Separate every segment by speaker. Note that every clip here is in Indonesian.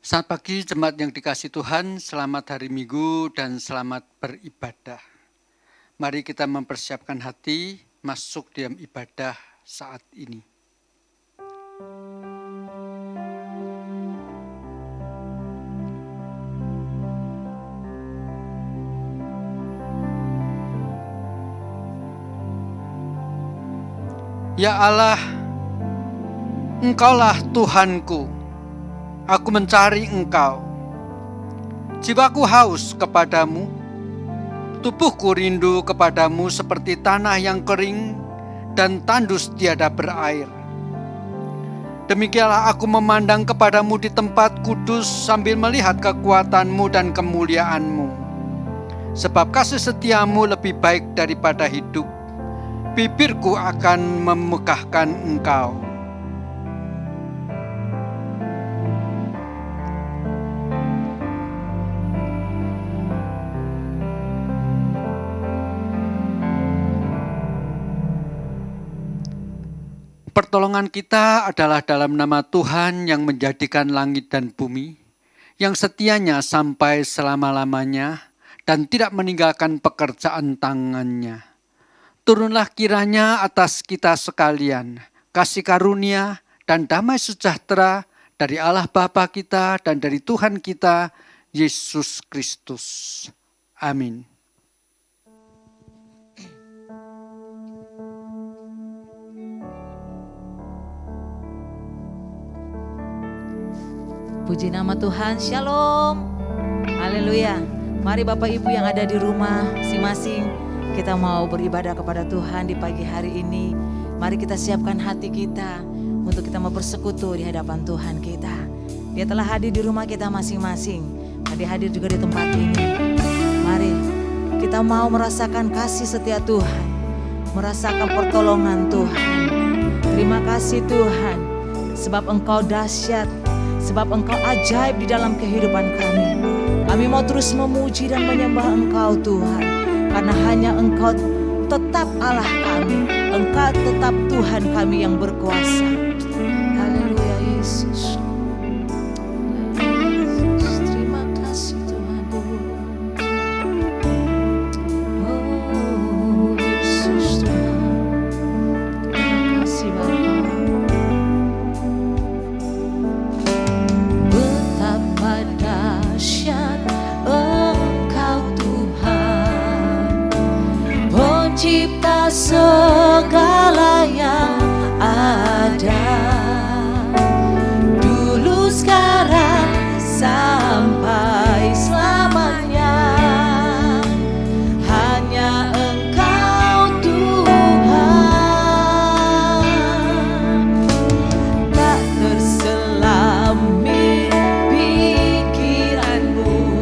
Speaker 1: Selamat pagi jemaat yang dikasihi Tuhan, selamat hari Minggu dan selamat beribadah. Mari kita mempersiapkan hati masuk dalam ibadah saat ini. Ya Allah, Engkaulah Tuhanku. Aku mencari Engkau. Jiwaku haus kepadamu. Tubuhku rindu kepadamu seperti tanah yang kering dan tandus tiada berair. Demikianlah aku memandang kepadamu di tempat kudus sambil melihat kekuatanmu dan kemuliaanmu. Sebab kasih setiamu lebih baik daripada hidup. Bibirku akan memegahkan Engkau. Pertolongan kita adalah dalam nama Tuhan yang menjadikan langit dan bumi, yang setianya sampai selama-lamanya dan tidak meninggalkan pekerjaan tangannya. Turunlah kiranya atas kita sekalian, kasih karunia dan damai sejahtera dari Allah Bapa kita dan dari Tuhan kita, Yesus Kristus. Amin.
Speaker 2: Puji nama Tuhan, Shalom, haleluya. Mari Bapak Ibu yang ada di rumah masing-masing, kita mau beribadah kepada Tuhan di pagi hari ini. Mari kita siapkan hati kita untuk kita mau bersekutu di hadapan Tuhan kita. Dia telah hadir di rumah kita masing-masing, dia hadir juga di tempat ini. Mari kita mau merasakan kasih setia Tuhan, merasakan pertolongan Tuhan. Terima kasih Tuhan, sebab Engkau dahsyat, sebab Engkau ajaib di dalam kehidupan kami. Kami mau terus memuji dan menyembah Engkau Tuhan, karena hanya Engkau tetap Allah kami, Engkau tetap Tuhan kami yang berkuasa. Haleluya Yesus. Terima kasih Tuhan. Oh Yesus Tuhan. Terima kasih Bapa. Betapa dahsyat Engkau Tuhan, pencipta segala yang ada, dulu sekarang sampai selamanya. Hanya Engkau Tuhan, tak terselami pikiranmu,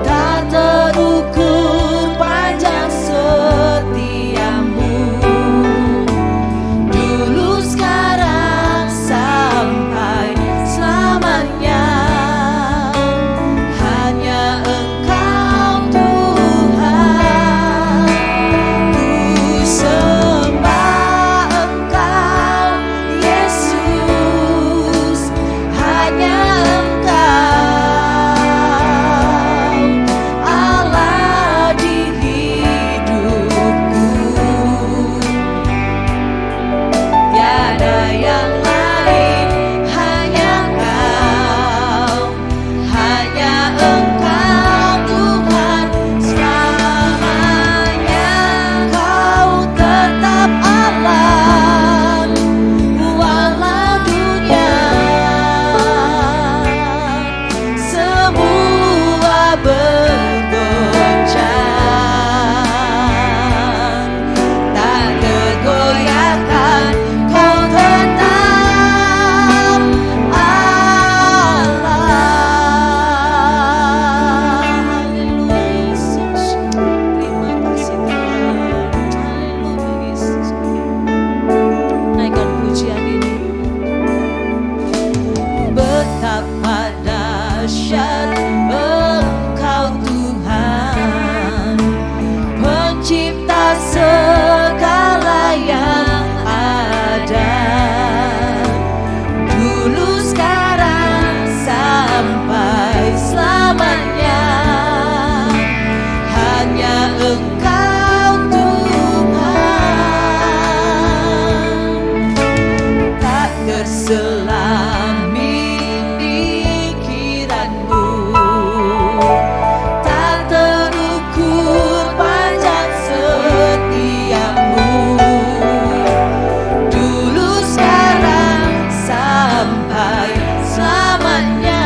Speaker 2: tak terukur panjang setiamu, dulu sekarang sampai selamanya. Hanya Engkau Tuhan, ku sembah Engkau Yesus. Hanya Engkau Allah di hidupku, tiada yang lain. Hanya Engkau, hanya Engkau Tuhan selamanya. Kau tetap Allah, walau dunia semua bergoncang, tak tergoyahkan. Kau tetap Allah. Haleluya Yesus. Terima kasih Tuhan. Haleluya Yesus. Naikkan pujian ini. Betapa dahsyat Engkau Tuhan, pencipta segala yang ada, dulu sekarang Engkau Tuhan, tak terselami pikiranmu, tak terukur panjang setiamu, dulu sekarang sampai selamanya.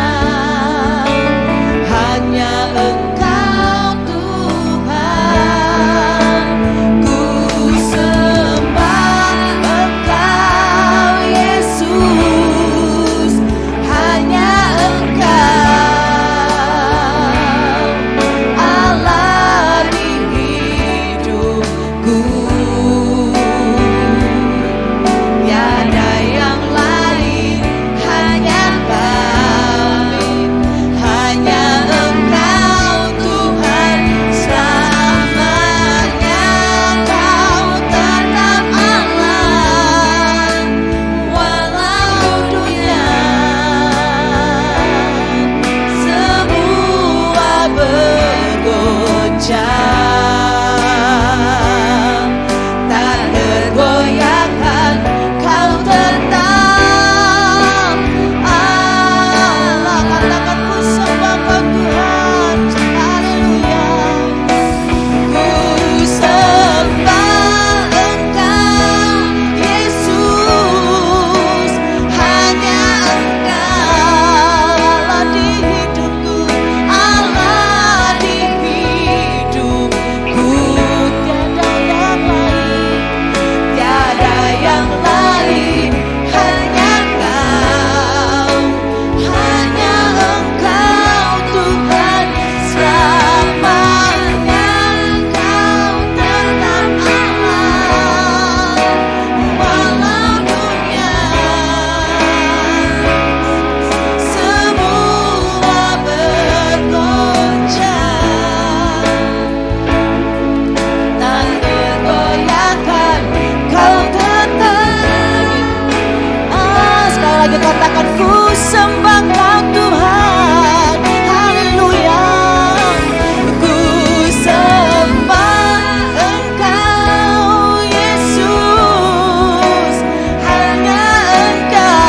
Speaker 2: Hanya Engkau Tuhan, ku sembah Engkau Yesus. Hanya Engkau Allah di hidupku, tiada yang lain, hanya Kau, hanya Engkau Tuhan selamanya. Kau tetap Allah, walau dunia semua bergoncang, tak tergoyahkan. Kau tetap Allah. Katakan ku sembah Kau Tuhan. Haleluya. Ku sembah Engkau Yesus. Hanya Engkau Allah di hidupku, Allah di hidupku. Tiada yang lain, hanya Kau, hanya Engkau Tuhan selamanya. Kau tetap Allah, walau dunia semua bergoncang, tak tergoyahkan. Kau tetap. Sekali lagi katakan ku sembah Kau Tuhan. Haleluya. Ku sembah Engkau Yesus. Hanya Engkau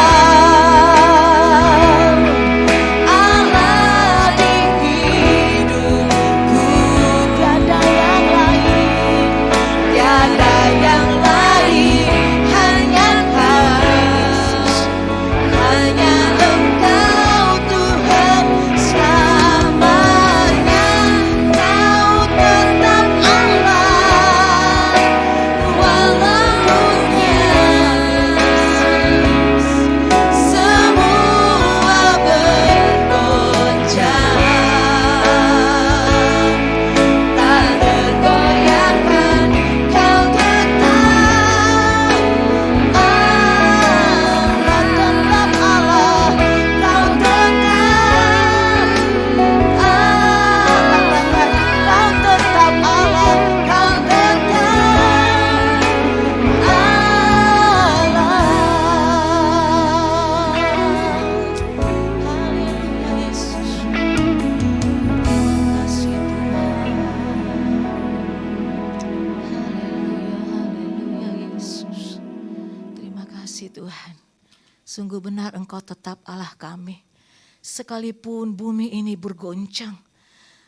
Speaker 2: Allah di hidupku, tiada yang lain, tiada yang lain, hanya Kau Yesus, hanya Engkau Tuhan selamanya. Kau tetap Allah, walau dunia semua bergoncang, tak tergoyahkan. Kau tetap Allah, Kau tetap Allah. Kau tetap Allah, Kau tetap Allah. Haleluya Yesus. Kasih Tuhan. Haleluya Yesus. Terima kasih Tuhan. Sungguh benar Engkau tetap Allah kami. Sekalipun bumi ini bergoncang,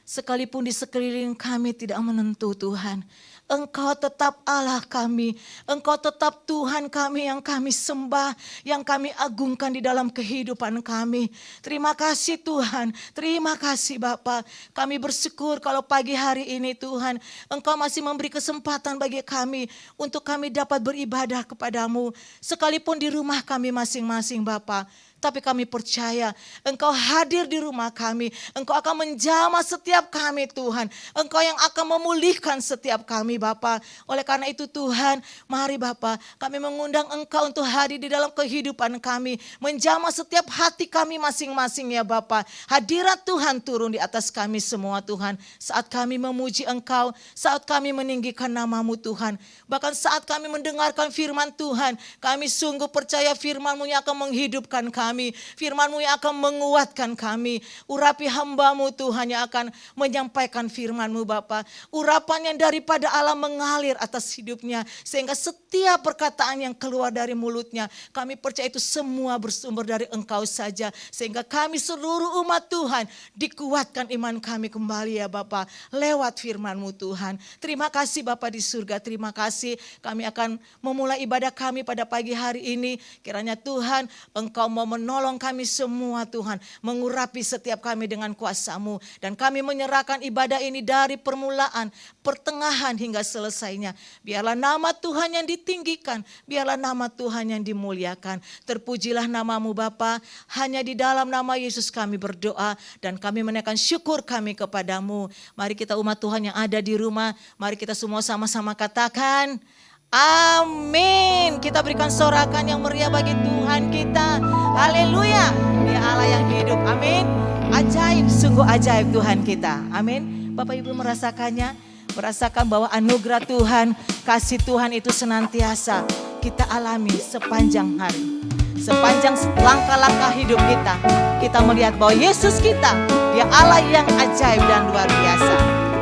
Speaker 2: sekalipun di sekeliling kami tidak menentu Tuhan, Engkau tetap Allah kami. Engkau tetap Tuhan kami yang kami sembah, yang kami agungkan di dalam kehidupan kami. Terima kasih Tuhan, terima kasih Bapa. Kami bersyukur kalau pagi hari ini Tuhan, Engkau masih memberi kesempatan bagi kami untuk kami dapat beribadah kepadamu. Sekalipun di rumah kami masing-masing Bapa. Tapi kami percaya Engkau hadir di rumah kami. Engkau akan menjamah setiap kami Tuhan. Engkau yang akan memulihkan setiap kami Bapa. Oleh karena itu Tuhan, mari Bapa, kami mengundang Engkau untuk hadir di dalam kehidupan kami. Menjamah setiap hati kami masing-masing ya Bapa. Hadirat Tuhan turun di atas kami semua Tuhan. Saat kami memuji Engkau, saat kami meninggikan nama-Mu Tuhan. Bahkan saat kami mendengarkan firman Tuhan, kami sungguh percaya firman-Mu yang akan menghidupkan kami. kami. Firman-Mu yang akan menguatkan kami. Urapi hamba-Mu Tuhan yang akan menyampaikan firman-Mu Bapa. Urapan yang daripada Allah mengalir atas hidupnya. Sehingga setiap perkataan yang keluar dari mulutnya, kami percaya itu semua bersumber dari Engkau saja. Sehingga kami seluruh umat Tuhan dikuatkan iman kami kembali ya Bapa. Lewat firman-Mu Tuhan. Terima kasih Bapa di surga. Terima kasih kami akan memulai ibadah kami pada pagi hari ini. Kiranya Tuhan Engkau mau menolong kami semua Tuhan. Mengurapi setiap kami dengan kuasa-Mu. Dan kami menyerahkan ibadah ini dari permulaan, pertengahan hingga selesainya. Biarlah nama Tuhan yang ditinggikan. Biarlah nama Tuhan yang dimuliakan. Terpujilah nama-Mu Bapa. Hanya di dalam nama Yesus kami berdoa. Dan kami menaikkan syukur kami kepadamu. Mari kita umat Tuhan yang ada di rumah. Mari kita semua sama-sama katakan. Amin. Kita berikan sorakan yang meriah bagi Tuhan kita. Haleluya. Dia Allah yang hidup. Amin. Ajaib, sungguh ajaib Tuhan kita. Amin. Bapak Ibu merasakannya. Merasakan bahwa anugerah Tuhan, kasih Tuhan itu senantiasa kita alami sepanjang hari. Sepanjang langkah-langkah hidup kita. Kita melihat bahwa Yesus kita, Dia Allah yang ajaib dan luar biasa.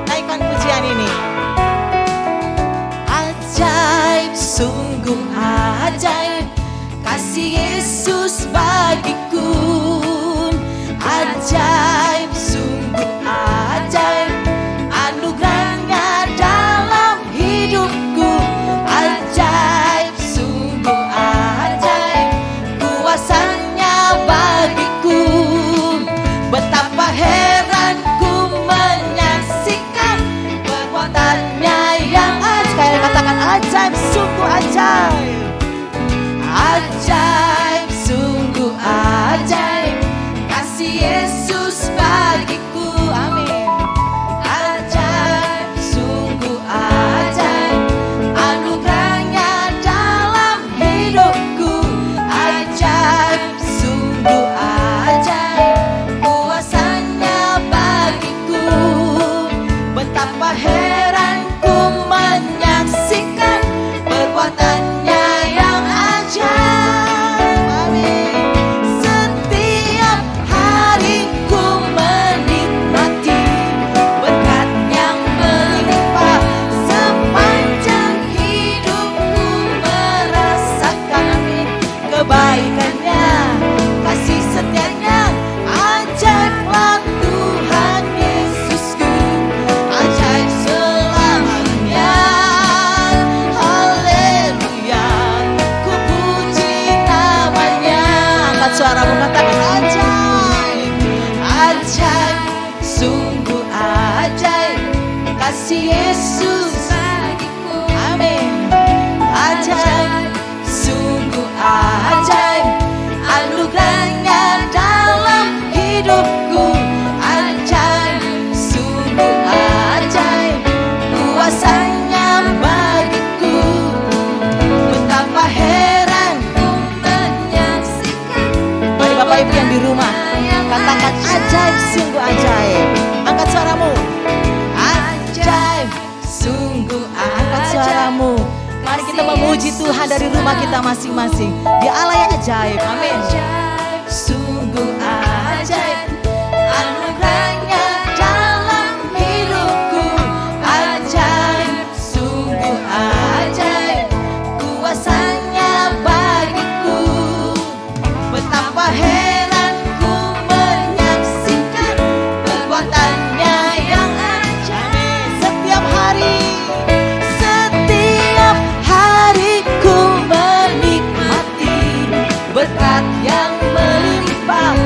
Speaker 2: Naikkan pujian ini. Ajaib, sungguh ajaib, kasih Yesus bagiku. Ajaib, sungguh ajaib, anugerahnya dalam hidupku. Ajaib, sungguh ajaib, kuasanya bagiku. Betapa heran ku menyaksikan perbuatannya yang ajaib. Sekali katakan ajaib, sungguh ajaib. Ajaib, sungguh ajaib, kasih Yesus bagiku. Amin. Ajaib, sungguh ajaib, anugerahnya dalam hidupku. Ajaib, sungguh ajaib, kuasanya bagiku. Betapa heran ku menyaksikan perbuatannya yang ajaib. Amin. Setiap hari ku menikmati berkat yang melimpah. Sepanjang hidupku merasakan kebaikannya, kasih setianya. Ajaiblah Tuhan Yesusku, ajaib selamanya. Haleluya, ku puji namanya. Angkat suaramu katakan ajaib. Ajaib, sungguh ajaib, kasih Yesus bagiku. Amin. Ajaib, sungguh ajaib, anugerahnya dalam hidupku. Ajaib, sungguh ajaib, kuasanya bagiku. Betapa heran ku menyaksikan. Mari Bapak Ibu yang di rumah, katakan ajaib, sungguh ajaib. Angkat suaramu. Ajaib, sungguh angkat suaramu. Mari kita memuji Tuhan dari rumah kita masing-masing. Dia Allah yang ajaib. Amin. Sungguh ajaib, anugerahnya dalam hidupku. Ajaib, sungguh ajaib, kuasanya bagiku. Betapa heran ku menyaksikan perbuatannya yang ajaib. Setiap hari ku menikmati berkat yang melimpah.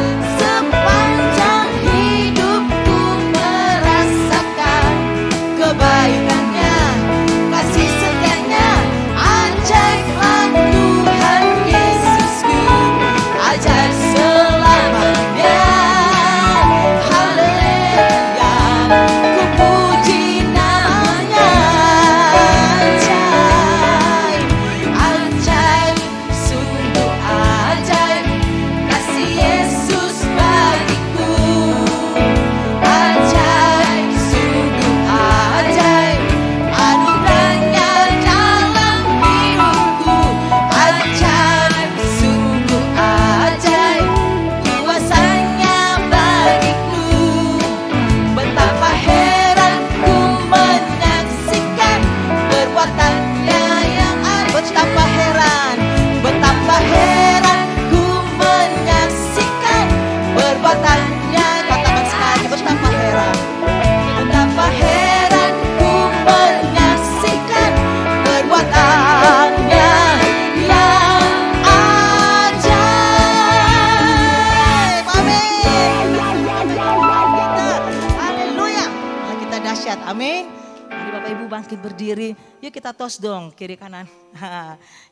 Speaker 2: bangkit berdiri. Yuk kita tos dong kiri kanan.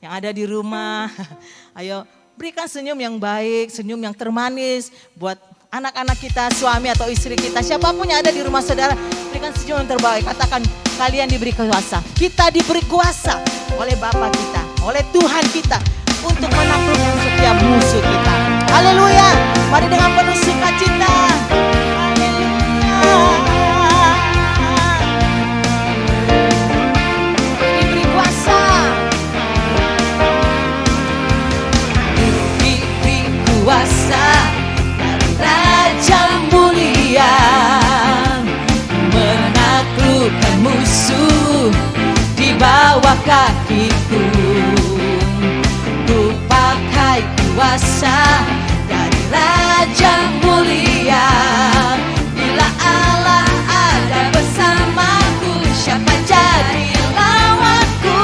Speaker 2: Yang ada di rumah. Ayo berikan senyum yang baik, senyum yang termanis buat anak-anak kita, suami atau istri kita. Siapapun yang ada di rumah saudara, berikan senyum yang terbaik. Katakan kalian diberi kuasa. Kita diberi kuasa oleh Bapa kita, oleh Tuhan kita untuk menaklukkan setiap musuh kita. Haleluya. Mari dengan penuh sukacita. Diberi kuasa. Diberi kuasa dari Raja mulia, menaklukkan musuh di bawah kakiku. Ku pakai kuasa dari Raja mulia. Bila Allah ada bersamaku, siapa jadi lawanku?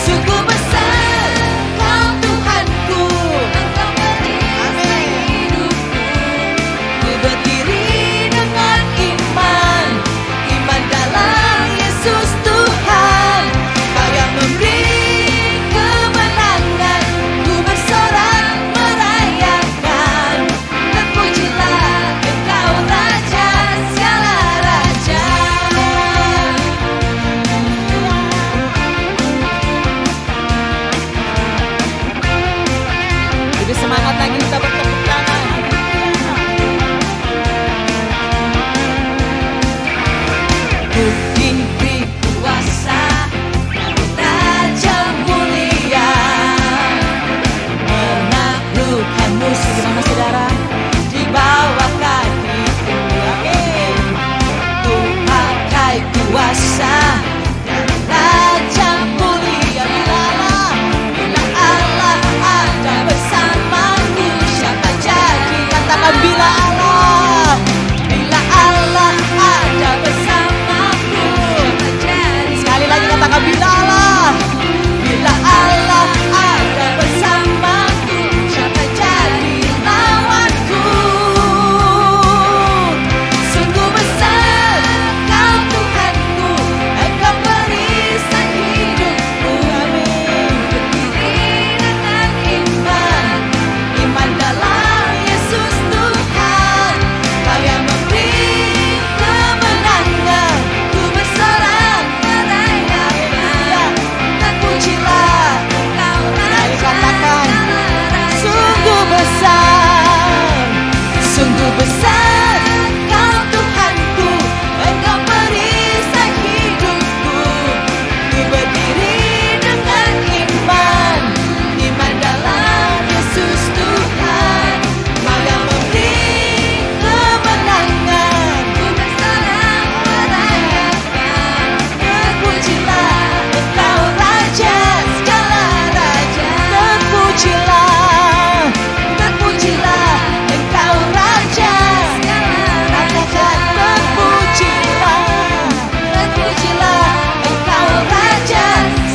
Speaker 2: Sungguh besar Kau Tuhanku, Engkau beri hidupku. Ku berdiri dengan iman, iman dalam Yesus Tuhan. Kau yang memberi kemenangan, ku bersorak merayakan. Terpujilah Engkau Raja segala raja. Lebih semangat lagi kita bertepuk tangan. Ku diberi kuasa dari Raja mulia, menaklukkan musuh. Di mana saudara? Di bawah kakiku. Amin. Ku pakai kuasa dari Raja mulia. Bila Allah ada bersamaku, siapa jadi? Katakan bila Allah ada bersamaku, siapa jadi? Sekali lagi katakan bila Allah ada bersamaku, siapa jadi lawanku? Sungguh besar Kau Tuhanku, Engkau perisai hidupku. Berdiri dengan iman, iman dalam Yesus Tuhan. Kau yang memberi kemenangan, ku bersorak merayakan. Terpujilah Engkau Raja. Sungguh besar Kau Tuhanku, Engkau perisai hidupku. Ku berdiri dengan iman, iman dalam Yesus Tuhan. Kau yang memberi kemenangan, ku bersorak merayakan. Terpujilah Engkau Raja segala raja. Terpujilah Engkau Raja segala raja. Terpujilah Engkau Raja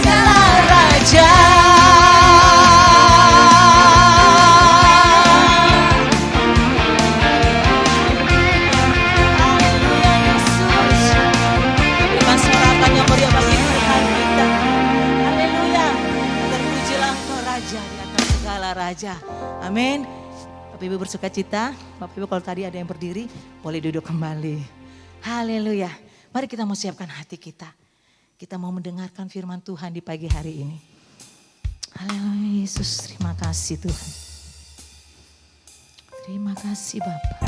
Speaker 2: segala raja. Haleluya Yesus. Berikan sorakan yang meriah bagi Tuhan kita. Haleluya. Terpujilah Engkau Raja di atas segala raja. Amin. Bapak Ibu bersuka cita. Bapak Ibu kalau tadi ada yang berdiri, boleh duduk kembali. Haleluya. Mari kita mau siapkan hati kita. Kita mau mendengarkan firman Tuhan di pagi hari ini. Haleluya Yesus, terima kasih Tuhan. Terima kasih Bapa.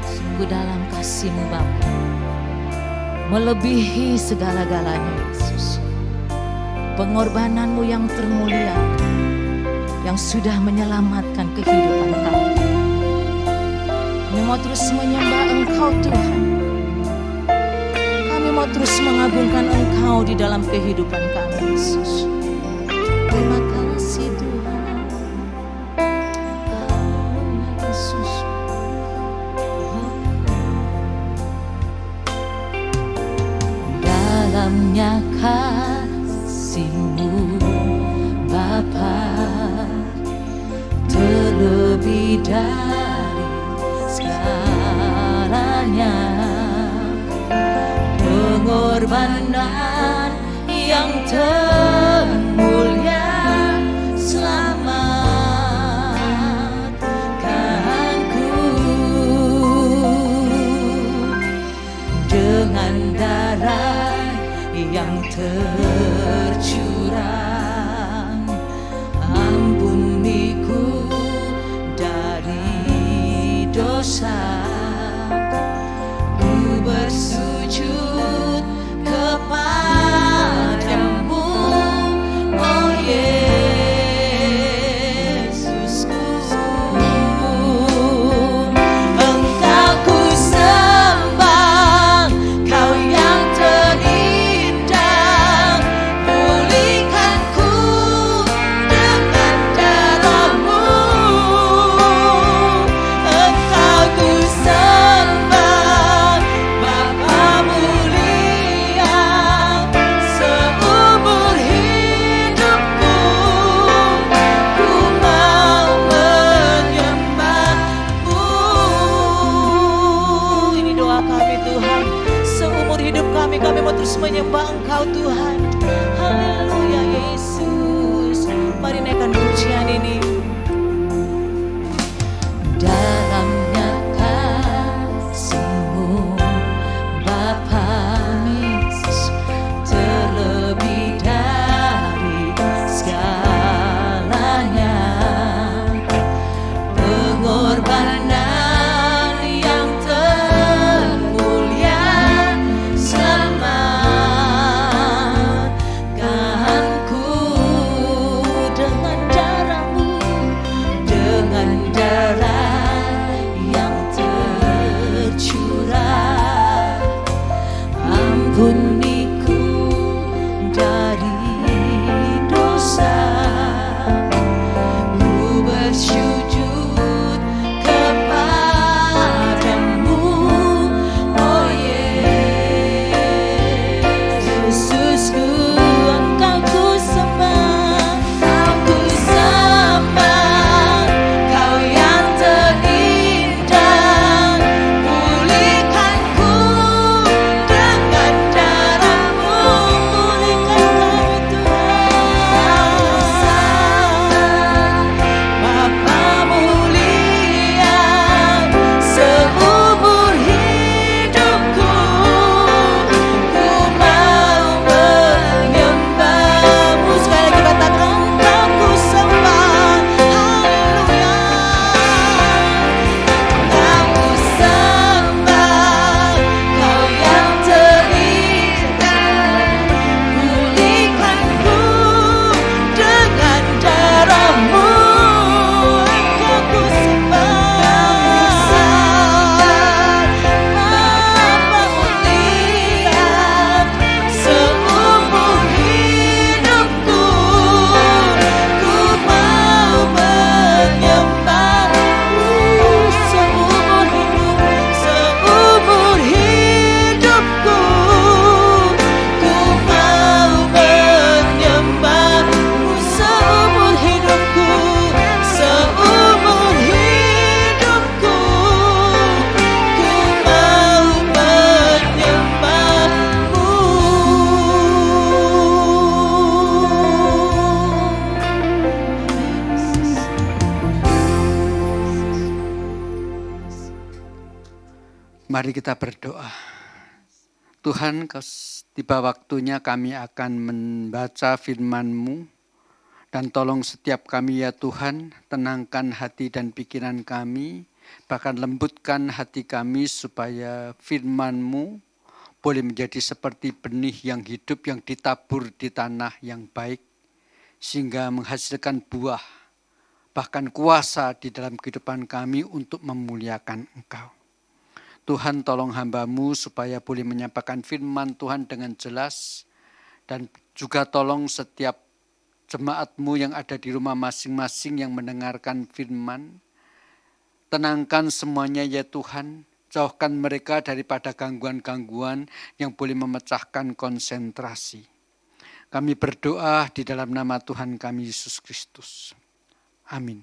Speaker 2: Sungguh dalam kasih-Mu Bapa, melebihi segala-galanya Yesus. Pengorbanan-Mu yang termulia, yang sudah menyelamatkan kehidupan kami. Kami mau terus menyembah Engkau Tuhan. Kami mau terus mengagungkan Engkau di dalam kehidupan kami Yesus. Terima kasih Tuhan. Haleluya Yesus. Dalamnya kasih-Mu Bapa, terlebih dari segalanya. pengorbanan yang termulia, selamatkanku dengan darah yang tercurah. Ampuniku dari dosa, ku bersujud kepadamu, oh Yesusku. Engkau ku sembah, Kau yang terindah. Pulihkanku dengan darah-Mu. Engkau ku sembah, Bapa mulia. Seumur hidupku ku mau menyembah-Mu. Ini doa kami Tuhan. Seumur hidup kami mau terus menyembah Engkau Tuhan. Haleluya Yesus. Mari naikkan pujian ini. Dalamnya kasih-Mu Bapa, terlebih dari segalanya, pengorbanan yang termulia, selamatkanku dengan darah-Mu, dengan darah yang tercurah. Ampuniku dari dosa, ku bersujud kepadamu, oh Yesusku. Engkau ku sembah, Kau yang terindah. Pulihkanku dengan darah-Mu. Pulihkan kami Tuhan. Bapa mulia, seumur hidupku ku mau menyembah-Mu. Sekali lagi katakan, Engkau ku sembah. Haleluya. Engkau ku sembah, Kau yang terindah. Pulihkanku dengan darah-Mu. Engkau ku sembah, Bapa mulia. Seumur hidupku ku mau menyembah-Mu. Seumur hidupku ku mau menyembah-Mu. Seumur hidupku ku mau menyembah-Mu.
Speaker 1: Mari kita berdoa. Tuhan, tiba waktunya kami akan membaca firman-Mu, dan tolong setiap kami ya Tuhan, tenangkan hati dan pikiran kami, bahkan lembutkan hati kami supaya firman-Mu boleh menjadi seperti benih yang hidup yang ditabur di tanah yang baik, sehingga menghasilkan buah, bahkan kuasa di dalam kehidupan kami untuk memuliakan Engkau. Tuhan, tolong hamba-Mu supaya boleh menyampaikan firman Tuhan dengan jelas, dan juga tolong setiap jemaat-Mu yang ada di rumah masing-masing yang mendengarkan firman. Tenangkan semuanya ya Tuhan, jauhkan mereka daripada gangguan-gangguan yang boleh memecahkan konsentrasi. Kami berdoa di dalam nama Tuhan kami Yesus Kristus. Amin.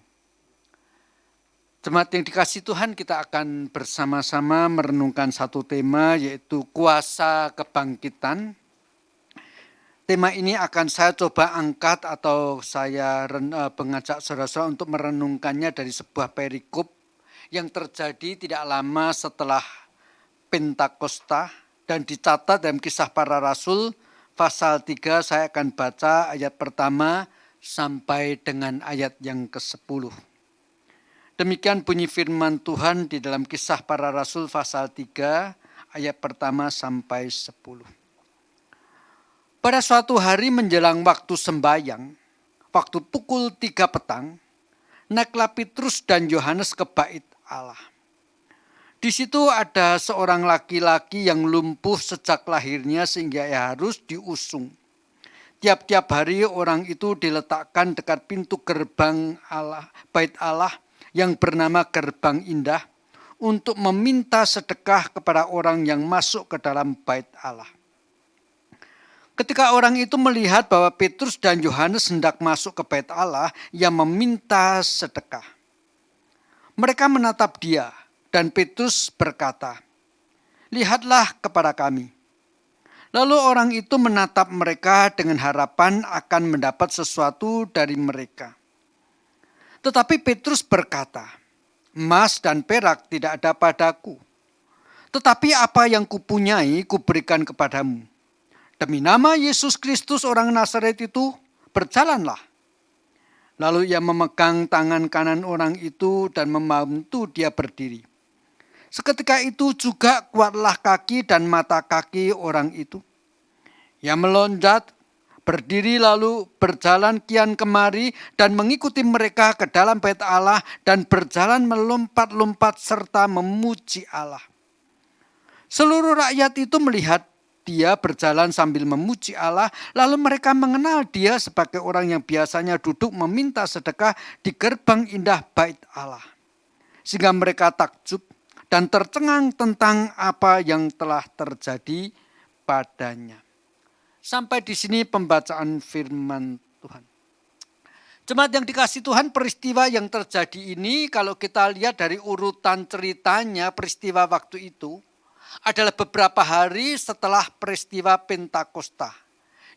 Speaker 1: Jemaat yang dikasihi Tuhan, kita akan bersama-sama merenungkan satu tema, yaitu kuasa kebangkitan. Tema ini akan saya coba angkat atau saya mengajak saudara-saudara untuk merenungkannya dari sebuah perikop yang terjadi tidak lama setelah Pentakosta dan dicatat dalam Kisah Para Rasul pasal 3. Saya akan baca ayat pertama sampai dengan ayat yang ke-10. Demikian bunyi firman Tuhan di dalam Kisah Para Rasul pasal 3 ayat pertama sampai 10. Pada suatu hari menjelang waktu sembayang, waktu pukul 3 petang, naiklah Petrus dan Yohanes ke bait Allah. Di situ ada seorang laki-laki yang lumpuh sejak lahirnya sehingga ia harus diusung. Tiap-tiap hari orang itu diletakkan dekat pintu gerbang Allah, bait Allah yang bernama Gerbang Indah untuk meminta sedekah kepada orang yang masuk ke dalam bait Allah. Ketika orang itu melihat bahwa Petrus dan Yohanes hendak masuk ke bait Allah, ia meminta sedekah. Mereka menatap dia dan Petrus berkata, "Lihatlah kepada kami." Lalu orang itu menatap mereka dengan harapan akan mendapat sesuatu dari mereka. Tetapi Petrus berkata, "Emas dan perak tidak ada padaku, tetapi apa yang kupunyai kuberikan kepadamu. Demi nama Yesus Kristus orang Nazaret itu, berjalanlah." Lalu ia memegang tangan kanan orang itu dan membantu dia berdiri. Seketika itu juga kuatlah kaki dan mata kaki orang itu. Ia meloncat, berdiri lalu berjalan kian kemari dan mengikuti mereka ke dalam bait Allah dan berjalan melompat-lompat serta memuji Allah. Seluruh rakyat itu melihat dia berjalan sambil memuji Allah, lalu mereka mengenal dia sebagai orang yang biasanya duduk meminta sedekah di gerbang indah bait Allah. Sehingga mereka takjub dan tercengang tentang apa yang telah terjadi padanya. Sampai di sini pembacaan firman Tuhan. Jemaat yang dikasihi Tuhan, peristiwa yang terjadi ini kalau kita lihat dari urutan ceritanya, peristiwa waktu itu adalah beberapa hari setelah peristiwa Pentakosta,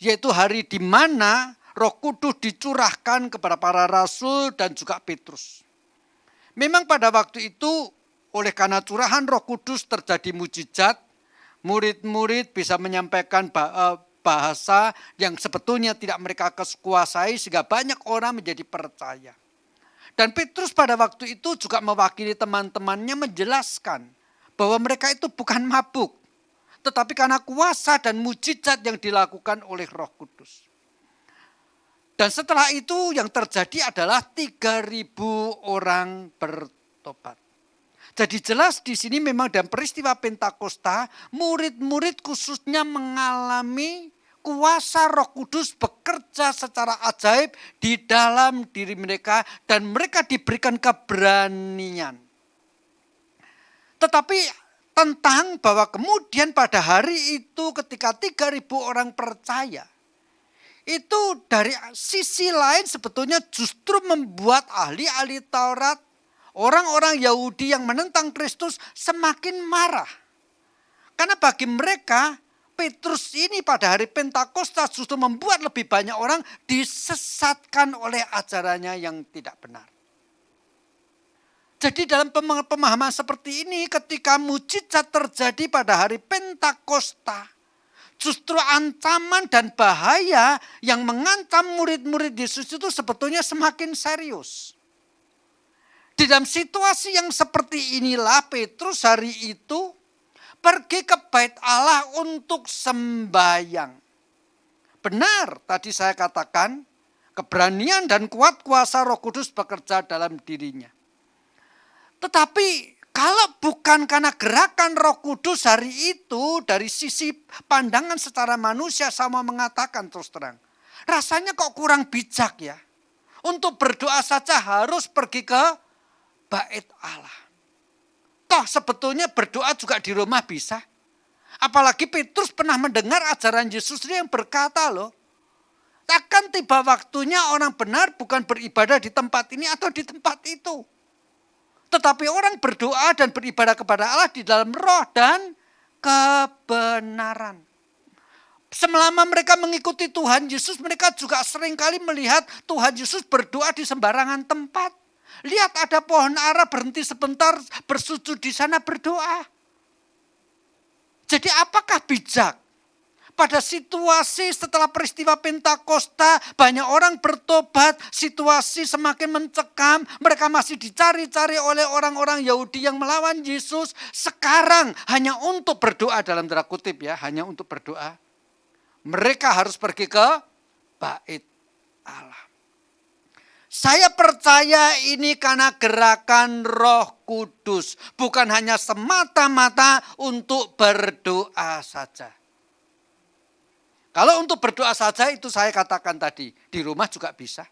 Speaker 1: yaitu hari di mana Roh Kudus dicurahkan kepada para rasul dan juga Petrus. Memang pada waktu itu oleh karena curahan Roh Kudus terjadi mujizat, murid-murid bisa menyampaikan bahasa yang sebetulnya tidak mereka kuasai sehingga banyak orang menjadi percaya. Dan Petrus pada waktu itu juga mewakili teman-temannya menjelaskan bahwa mereka itu bukan mabuk, tetapi karena kuasa dan mujizat yang dilakukan oleh Roh Kudus. Dan setelah itu yang terjadi adalah 3.000 orang bertobat. Jadi jelas di sini memang dalam peristiwa Pentakosta, murid-murid khususnya mengalami kuasa Roh Kudus bekerja secara ajaib di dalam diri mereka dan mereka diberikan keberanian. Tetapi tentang bahwa kemudian pada hari itu ketika 3.000 orang percaya, itu dari sisi lain sebetulnya justru membuat ahli-ahli Taurat, orang-orang Yahudi yang menentang Kristus semakin marah. Karena bagi mereka Petrus ini pada hari Pentakosta justru membuat lebih banyak orang disesatkan oleh ajarannya yang tidak benar. Jadi dalam pemahaman seperti ini ketika mujizat terjadi pada hari Pentakosta, justru ancaman dan bahaya yang mengancam murid-murid Yesus itu sebetulnya semakin serius. Di dalam situasi yang seperti inilah Petrus hari itu pergi ke bait Allah untuk sembahyang. Benar tadi saya katakan keberanian dan kuat kuasa Roh Kudus bekerja dalam dirinya. Tetapi kalau bukan karena gerakan Roh Kudus hari itu dari sisi pandangan secara manusia sama mengatakan terus terang. Rasanya kok kurang bijak ya. Untuk berdoa saja harus pergi ke bait Allah. Toh sebetulnya berdoa juga di rumah bisa. Apalagi Petrus pernah mendengar ajaran Yesus yang berkata loh. Takkan tiba waktunya orang benar bukan beribadah di tempat ini atau di tempat itu. Tetapi orang berdoa dan beribadah kepada Allah di dalam roh dan kebenaran. Selama mereka mengikuti Tuhan Yesus, mereka juga seringkali melihat Tuhan Yesus berdoa di sembarangan tempat. Lihat ada pohon ara berhenti sebentar, bersujud di sana berdoa. Jadi apakah bijak? Pada situasi setelah peristiwa Pentakosta, banyak orang bertobat, situasi semakin mencekam, mereka masih dicari-cari oleh orang-orang Yahudi yang melawan Yesus. Sekarang hanya untuk berdoa, dalam tanda kutip ya, hanya untuk berdoa. Mereka harus pergi ke bait Allah. Saya percaya ini karena gerakan Roh Kudus, bukan hanya semata-mata untuk berdoa saja. Kalau untuk berdoa saja itu saya katakan tadi, di rumah juga bisa.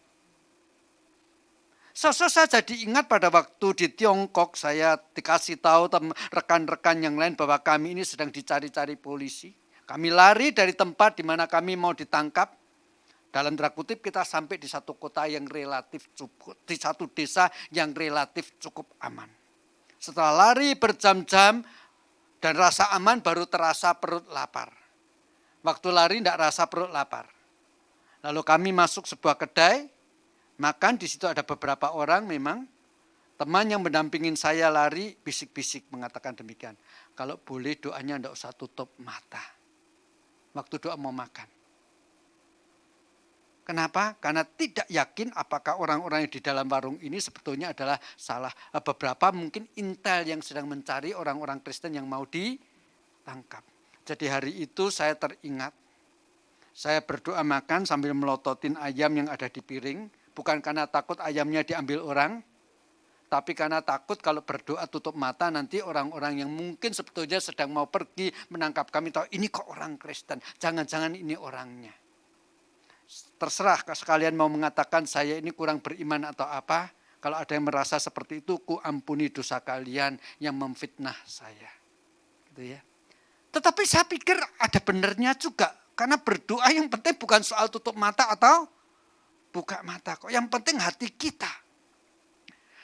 Speaker 1: Saya jadi ingat pada waktu di Tiongkok saya dikasih tahu rekan-rekan yang lain bahwa kami ini sedang dicari-cari polisi. Kami lari dari tempat di mana kami mau ditangkap. Dalam tanda kutip kita sampai di satu kota yang relatif cukup, di satu desa yang relatif cukup aman. Setelah lari berjam-jam dan rasa aman baru terasa perut lapar. Waktu lari tidak rasa perut lapar. Lalu kami masuk sebuah kedai, makan, di situ ada beberapa orang memang. Teman yang mendampingin saya lari bisik-bisik mengatakan demikian. Kalau boleh doanya tidak usah tutup mata. Waktu doa mau makan. Kenapa? Karena tidak yakin apakah orang-orang yang di dalam warung ini sebetulnya adalah salah. Beberapa mungkin intel yang sedang mencari orang-orang Kristen yang mau ditangkap. Jadi hari itu saya teringat, saya berdoa makan sambil melototin ayam yang ada di piring. Bukan karena takut ayamnya diambil orang, tapi karena takut kalau berdoa tutup mata nanti orang-orang yang mungkin sebetulnya sedang mau pergi menangkap kami tahu ini kok orang Kristen, jangan-jangan ini orangnya. Terserah sekalian mau mengatakan saya ini kurang beriman atau apa. Kalau ada yang merasa seperti itu, ku ampuni dosa kalian yang memfitnah saya. Gitu ya. Tetapi saya pikir ada benernya juga. Karena berdoa yang penting bukan soal tutup mata atau buka mata kok. Yang penting hati kita.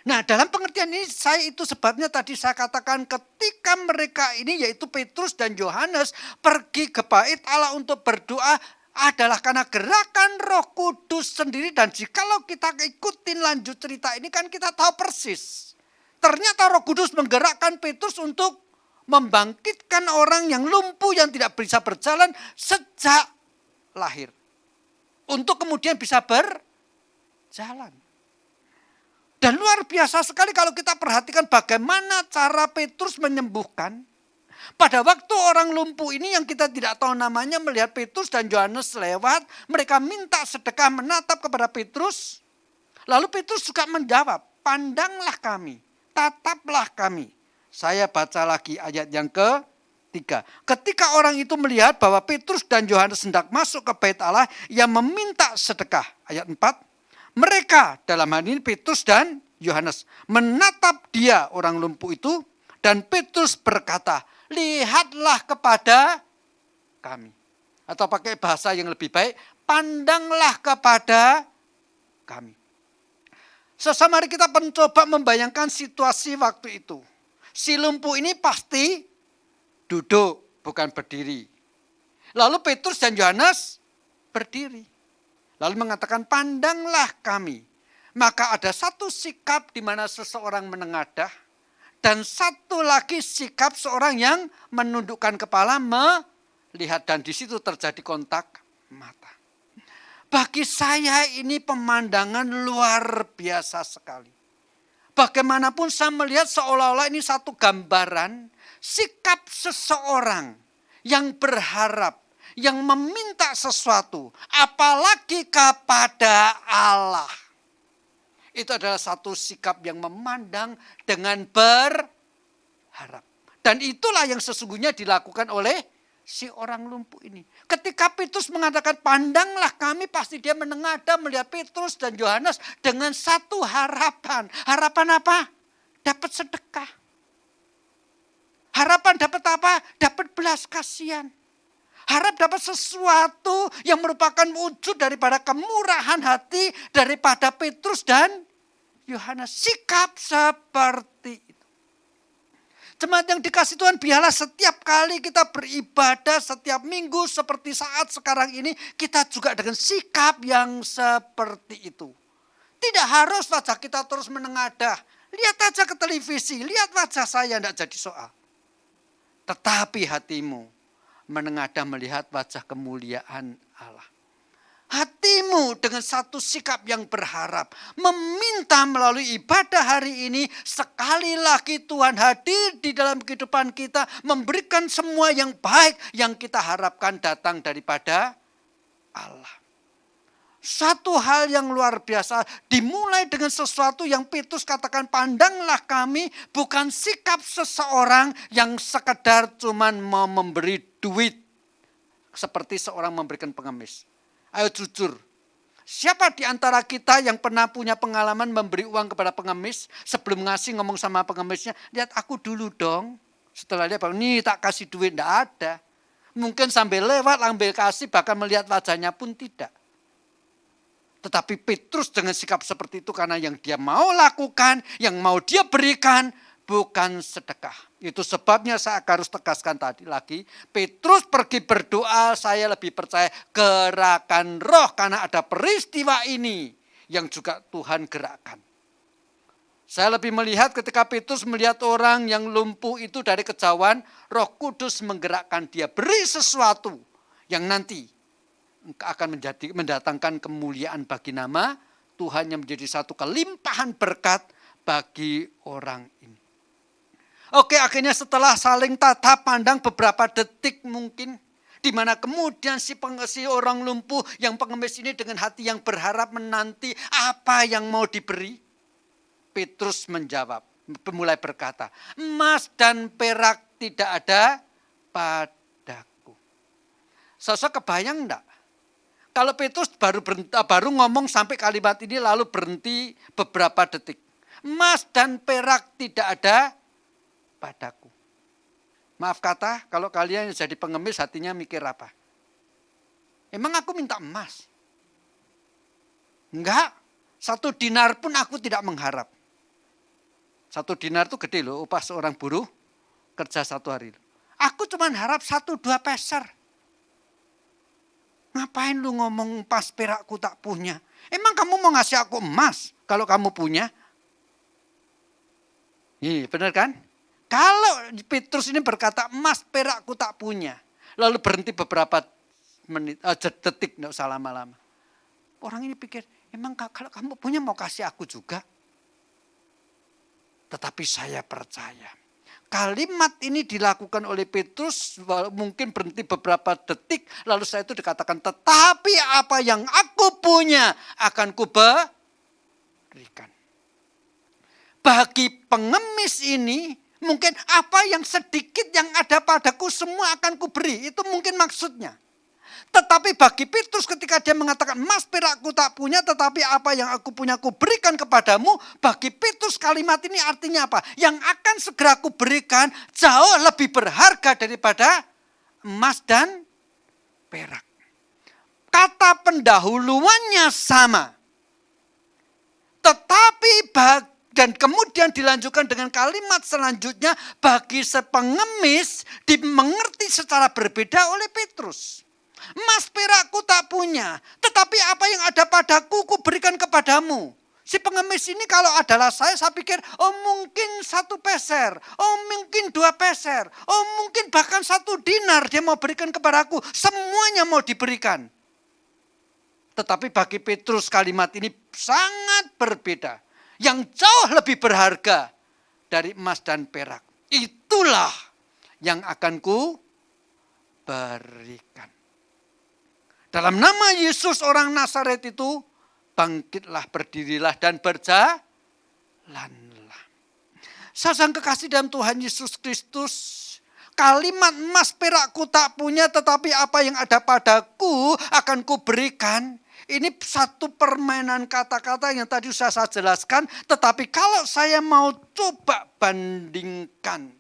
Speaker 1: Nah dalam pengertian ini saya itu sebabnya tadi saya katakan ketika mereka ini yaitu Petrus dan Yohanes pergi ke bait Allah untuk berdoa adalah karena gerakan Roh Kudus sendiri. Dan jikalau kita ikutin lanjut cerita ini kan kita tahu persis. Ternyata Roh Kudus menggerakkan Petrus untuk membangkitkan orang yang lumpuh yang tidak bisa berjalan sejak lahir. Untuk kemudian bisa berjalan. Dan luar biasa sekali kalau kita perhatikan bagaimana cara Petrus menyembuhkan. Pada waktu orang lumpuh ini yang kita tidak tahu namanya melihat Petrus dan Yohanes lewat. Mereka minta sedekah menatap kepada Petrus. Lalu Petrus juga menjawab, pandanglah kami, tataplah kami. Saya baca lagi ayat yang ketiga. Ketika orang itu melihat bahwa Petrus dan Yohanes hendak masuk ke bait Allah, ia meminta sedekah. Ayat 4. Mereka dalam hal ini Petrus dan Yohanes menatap dia orang lumpuh itu dan Petrus berkata, lihatlah kepada kami. Atau pakai bahasa yang lebih baik, pandanglah kepada kami. Mari kita mencoba membayangkan situasi waktu itu. Si lumpuh ini pasti duduk, bukan berdiri. Lalu Petrus dan Yohanes berdiri. Lalu mengatakan, pandanglah kami. Maka ada satu sikap di mana seseorang menengadah. Dan satu lagi sikap seorang yang menundukkan kepala melihat. Dan di situ terjadi kontak mata. Bagi saya ini pemandangan luar biasa sekali. Bagaimanapun saya melihat seolah-olah ini satu gambaran sikap seseorang yang berharap, yang meminta sesuatu, apalagi kepada Allah. Itu adalah satu sikap yang memandang dengan berharap. Dan itulah yang sesungguhnya dilakukan oleh si orang lumpuh ini. Ketika Petrus mengatakan pandanglah kami, pasti dia menengadah melihat Petrus dan Yohanes dengan satu harapan. Harapan apa? Dapat sedekah. Harapan dapat apa? Dapat belas kasihan. Harap dapat sesuatu yang merupakan wujud daripada kemurahan hati daripada Petrus dan Yohanes sikap seperti itu. Jemaat yang dikasih Tuhan, biarlah setiap kali kita beribadah, setiap minggu seperti saat sekarang ini, kita juga dengan sikap yang seperti itu. Tidak harus wajah kita terus menengadah. Lihat aja ke televisi, lihat wajah saya, tidak jadi soal. Tetapi hatimu menengadah melihat wajah kemuliaan Allah. Hatimu dengan satu sikap yang berharap, meminta melalui ibadah hari ini, sekali lagi Tuhan hadir di dalam kehidupan kita, memberikan semua yang baik yang kita harapkan datang daripada Allah. Satu hal yang luar biasa, dimulai dengan sesuatu yang Petrus katakan, pandanglah kami bukan sikap seseorang yang sekedar cuman mau memberi duit. Seperti seorang memberikan pengemis. Ayo jujur, siapa di antara kita yang pernah punya pengalaman memberi uang kepada pengemis, sebelum ngasih ngomong sama pengemisnya, lihat aku dulu dong. Setelah dia bilang, nih tak kasih duit, tidak ada. Mungkin sambil lewat, ambil kasih, bahkan melihat wajahnya pun tidak. Tetapi Petrus dengan sikap seperti itu karena yang dia mau lakukan, yang mau dia berikan, bukan sedekah. Itu sebabnya saya harus tegaskan tadi lagi. Petrus pergi berdoa, saya lebih percaya gerakan roh. Karena ada peristiwa ini yang juga Tuhan gerakkan. Saya lebih melihat ketika Petrus melihat orang yang lumpuh itu dari kejauhan, Roh Kudus menggerakkan dia. Beri sesuatu yang nanti akan mendatangkan kemuliaan bagi nama Tuhan, yang menjadi satu kelimpahan berkat bagi orang ini. Oke, akhirnya setelah saling tatap pandang beberapa detik mungkin, di mana kemudian si orang lumpuh yang pengemis ini dengan hati yang berharap menanti apa yang mau diberi. Petrus menjawab, mulai berkata, emas dan perak tidak ada padaku. Saudara kebayang enggak? Kalau Petrus baru ngomong sampai kalimat ini lalu berhenti beberapa detik. Emas dan perak tidak ada padaku. Maaf kata, kalau kalian jadi pengemis hatinya mikir apa? Emang aku minta emas? Enggak, 1 dinar pun aku tidak mengharap. 1 dinar itu gede loh, upah seorang buruh kerja 1 hari. Aku cuma harap 1-2 peser. Ngapain lu ngomong pas perakku tak punya? Emang kamu mau ngasih aku emas kalau kamu punya? Iya benar kan? Kalau Petrus ini berkata emas perakku tak punya. Lalu berhenti beberapa menit, detik, tidak usah lama-lama. Orang ini pikir, emang kalau kamu punya mau kasih aku juga? Tetapi saya percaya. Kalimat ini dilakukan oleh Petrus, mungkin berhenti beberapa detik, lalu saya itu dikatakan, tetapi apa yang aku punya akan kuberikan. Bagi pengemis ini, mungkin apa yang sedikit yang ada padaku semua akan kuberi. Itu mungkin maksudnya. Tetapi bagi Petrus ketika dia mengatakan emas perakku tak punya, tetapi apa yang aku punya aku berikan kepadamu. Bagi Petrus kalimat ini artinya apa? Yang akan segera aku berikan jauh lebih berharga daripada emas dan perak. Kata pendahuluannya sama. Tetapi dan kemudian dilanjutkan dengan kalimat selanjutnya, bagi sepengemis dimengerti secara berbeda oleh Petrus. Emas perakku tak punya, tetapi apa yang ada padaku ku berikan kepadamu. Si pengemis ini kalau adalah saya pikir, oh mungkin 1 peser, oh mungkin 2 peser, oh mungkin bahkan 1 dinar dia mau berikan kepadaku. Semuanya mau diberikan. Tetapi bagi Petrus kalimat ini sangat berbeda. Yang jauh lebih berharga dari emas dan perak. Itulah yang akan ku berikan. Dalam nama Yesus orang Nazaret itu, bangkitlah, berdirilah dan berjalanlah. Saudara kekasih dalam Tuhan Yesus Kristus, kalimat emas perakku tak punya, tetapi apa yang ada padaku akan kuberikan. Ini satu permainan kata-kata yang tadi sudah saya jelaskan, tetapi kalau saya mau coba bandingkan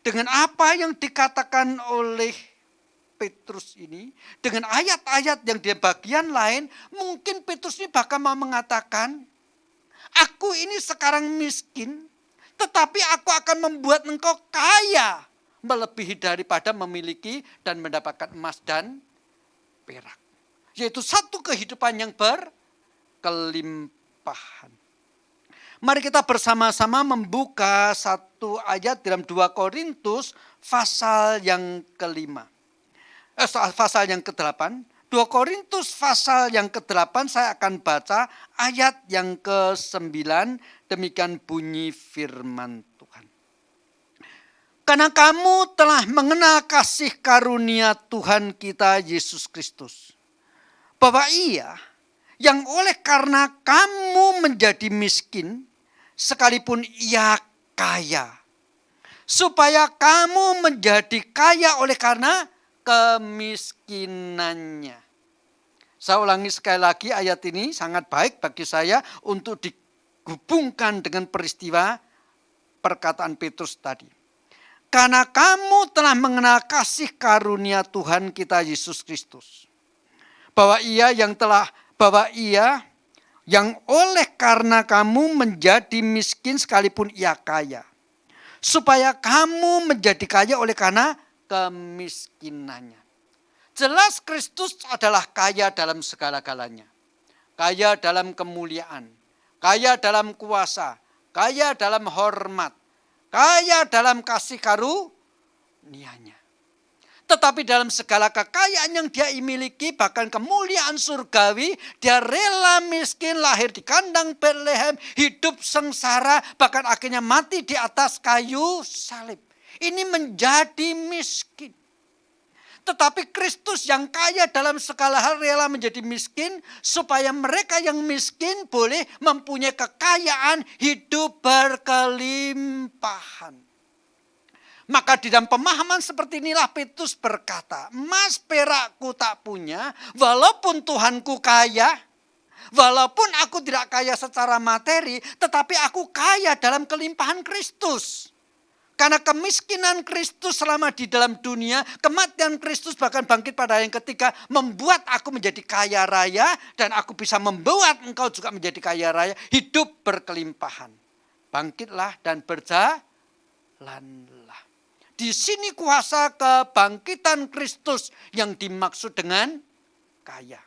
Speaker 1: dengan apa yang dikatakan oleh Petrus ini, dengan ayat-ayat yang di bagian lain, mungkin Petrus ini bahkan mau mengatakan, Aku ini sekarang miskin, tetapi aku akan membuat engkau kaya, melebihi daripada memiliki dan mendapatkan emas dan perak. Yaitu satu kehidupan yang berkelimpahan. Mari kita bersama-sama membuka satu ayat dalam 2 Korintus pasal yang pasal yang ke-8. 2 Korintus pasal yang ke-8 saya akan baca ayat yang ke-9, demikian bunyi firman Tuhan. Karena kamu telah mengenal kasih karunia Tuhan kita Yesus Kristus, bahwa Ia yang oleh karena kamu menjadi miskin, sekalipun Ia kaya, supaya kamu menjadi kaya oleh karena kemiskinannya. Saya ulangi sekali lagi, ayat ini sangat baik bagi saya untuk digabungkan dengan peristiwa perkataan Petrus tadi. Karena kamu telah mengenal kasih karunia Tuhan kita Yesus Kristus, bahwa Ia yang oleh karena kamu menjadi miskin sekalipun Ia kaya, supaya kamu menjadi kaya oleh karena kemiskinannya. Jelas Kristus adalah kaya dalam segala-galanya. Kaya dalam kemuliaan, kaya dalam kuasa, kaya dalam hormat, kaya dalam kasih karunia-Nya. Tetapi dalam segala kekayaan yang Dia miliki, bahkan kemuliaan surgawi, Dia rela miskin, lahir di kandang Betlehem, hidup sengsara, bahkan akhirnya mati di atas kayu salib. Ini menjadi miskin. Tetapi Kristus yang kaya dalam segala hal rela menjadi miskin, supaya mereka yang miskin boleh mempunyai kekayaan hidup berkelimpahan. Maka di dalam pemahaman seperti inilah Petrus berkata, emas perakku tak punya, walaupun Tuhanku kaya, walaupun aku tidak kaya secara materi, tetapi aku kaya dalam kelimpahan Kristus. Karena kemiskinan Kristus selama di dalam dunia, kematian Kristus bahkan bangkit pada yang ketiga, membuat aku menjadi kaya raya, dan aku bisa membuat engkau juga menjadi kaya raya, hidup berkelimpahan. Bangkitlah dan berjalanlah. Di sini kuasa kebangkitan Kristus yang dimaksud dengan kaya.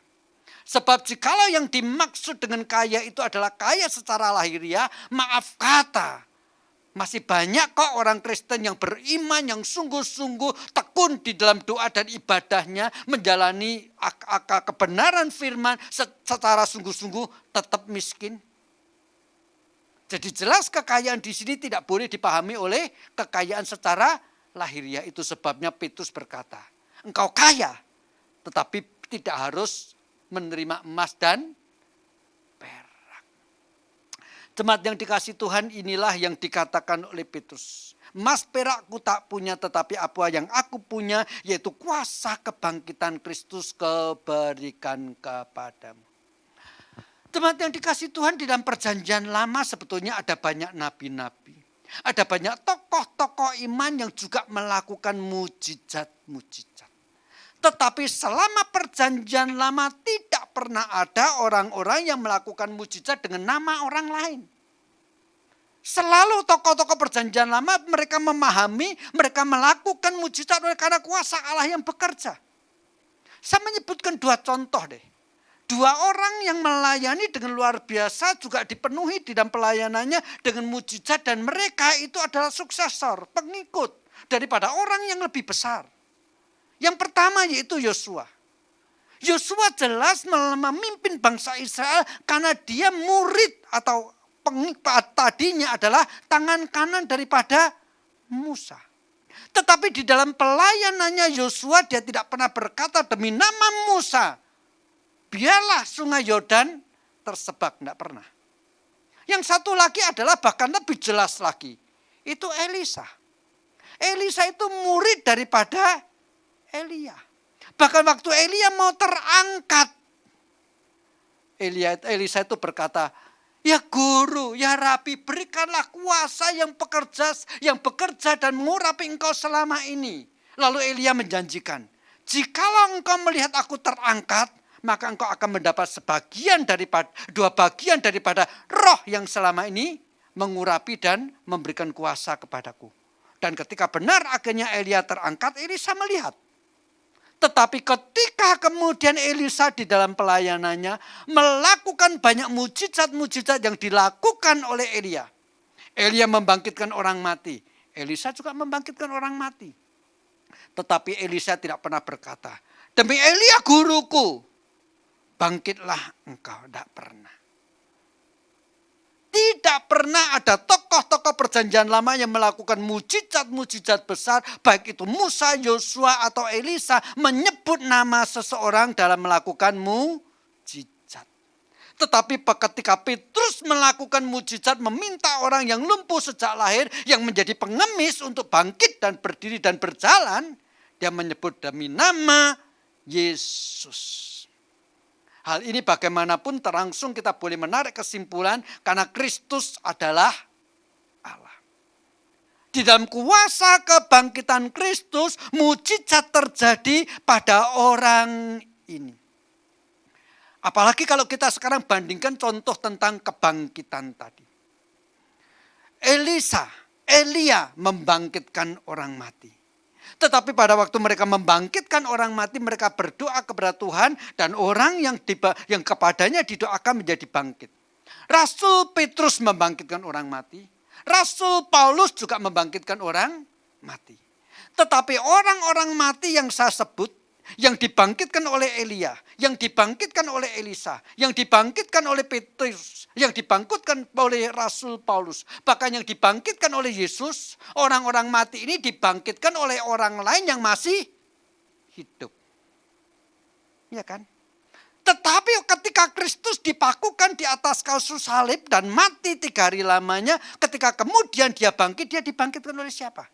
Speaker 1: Sebab jikalau yang dimaksud dengan kaya itu adalah kaya secara lahiriah, maaf kata, masih banyak kok orang Kristen yang beriman, yang sungguh-sungguh tekun di dalam doa dan ibadahnya, menjalani kebenaran firman secara sungguh-sungguh, tetap miskin. Jadi jelas kekayaan di sini tidak boleh dipahami oleh kekayaan secara lahiriah. Itu sebabnya Petrus berkata, engkau kaya, tetapi tidak harus menerima emas dan perak. Jemaat yang dikasihi Tuhan, inilah yang dikatakan oleh Petrus. Emas perakku tak punya, tetapi apa yang aku punya, yaitu kuasa kebangkitan Kristus kuberikan kepadamu. Jemaat yang dikasihi Tuhan, di dalam perjanjian lama sebetulnya ada banyak nabi-nabi. Ada banyak tokoh-tokoh iman yang juga melakukan mujizat-mujizat. Tetapi selama perjanjian lama tidak pernah ada orang-orang yang melakukan mujizat dengan nama orang lain. Selalu tokoh-tokoh perjanjian lama mereka memahami, mereka melakukan mujizat oleh karena kuasa Allah yang bekerja. Saya menyebutkan 2 contoh deh. 2 orang yang melayani dengan luar biasa juga dipenuhi di dalam pelayanannya dengan mujizat, dan mereka itu adalah suksesor, pengikut daripada orang yang lebih besar. Yang pertama yaitu Yosua. Yosua jelas memimpin bangsa Israel karena dia murid atau pengikut tadinya adalah tangan kanan daripada Musa. Tetapi di dalam pelayanannya Yosua dia tidak pernah berkata demi nama Musa, biarlah sungai Yordan tersebak, tidak pernah. Yang satu lagi adalah bahkan lebih jelas lagi, itu Elisa. Elisa itu murid daripada Elia. Bahkan waktu Elia mau terangkat, Elisa itu berkata, ya guru, ya rabi, berikanlah kuasa yang bekerja dan mengurapi engkau selama ini. Lalu Elia menjanjikan, jikalau engkau melihat aku terangkat, maka engkau akan mendapat dua bagian daripada roh yang selama ini mengurapi dan memberikan kuasa kepadaku. Dan ketika benar akhirnya Elia terangkat, Elisa melihat. Tetapi ketika kemudian Elisa di dalam pelayanannya melakukan banyak mujizat-mujizat yang dilakukan oleh Elia. Elia membangkitkan orang mati. Elisa juga membangkitkan orang mati. Tetapi Elisa tidak pernah berkata, demi Elia guruku, bangkitlah engkau. Tidak pernah. Tidak pernah ada tokoh-tokoh perjanjian lama yang melakukan mujizat-mujizat besar, baik itu Musa, Yosua, atau Elisa, menyebut nama seseorang dalam melakukan mujizat. Tetapi ketika Petrus melakukan mujizat, meminta orang yang lumpuh sejak lahir, yang menjadi pengemis untuk bangkit dan berdiri dan berjalan, dia menyebut demi nama Yesus. Hal ini bagaimanapun terangsung kita boleh menarik kesimpulan karena Kristus adalah Allah. Di dalam kuasa kebangkitan Kristus, mujizat terjadi pada orang ini. Apalagi kalau kita sekarang bandingkan contoh tentang kebangkitan tadi. Elia membangkitkan orang mati. Tetapi pada waktu mereka membangkitkan orang mati, mereka berdoa kepada Tuhan dan orang yang kepadanya didoakan menjadi bangkit. Rasul Petrus membangkitkan orang mati. Rasul Paulus juga membangkitkan orang mati. Tetapi orang-orang mati yang saya sebut, yang dibangkitkan oleh Elia, yang dibangkitkan oleh Elisa, yang dibangkitkan oleh Petrus, yang dibangkitkan oleh Rasul Paulus, bahkan yang dibangkitkan oleh Yesus, orang-orang mati ini dibangkitkan oleh orang lain yang masih hidup. Ya kan? Tetapi ketika Kristus dipakukan di atas kayu salib dan mati 3 hari lamanya, ketika kemudian dia bangkit, dia dibangkitkan oleh siapa?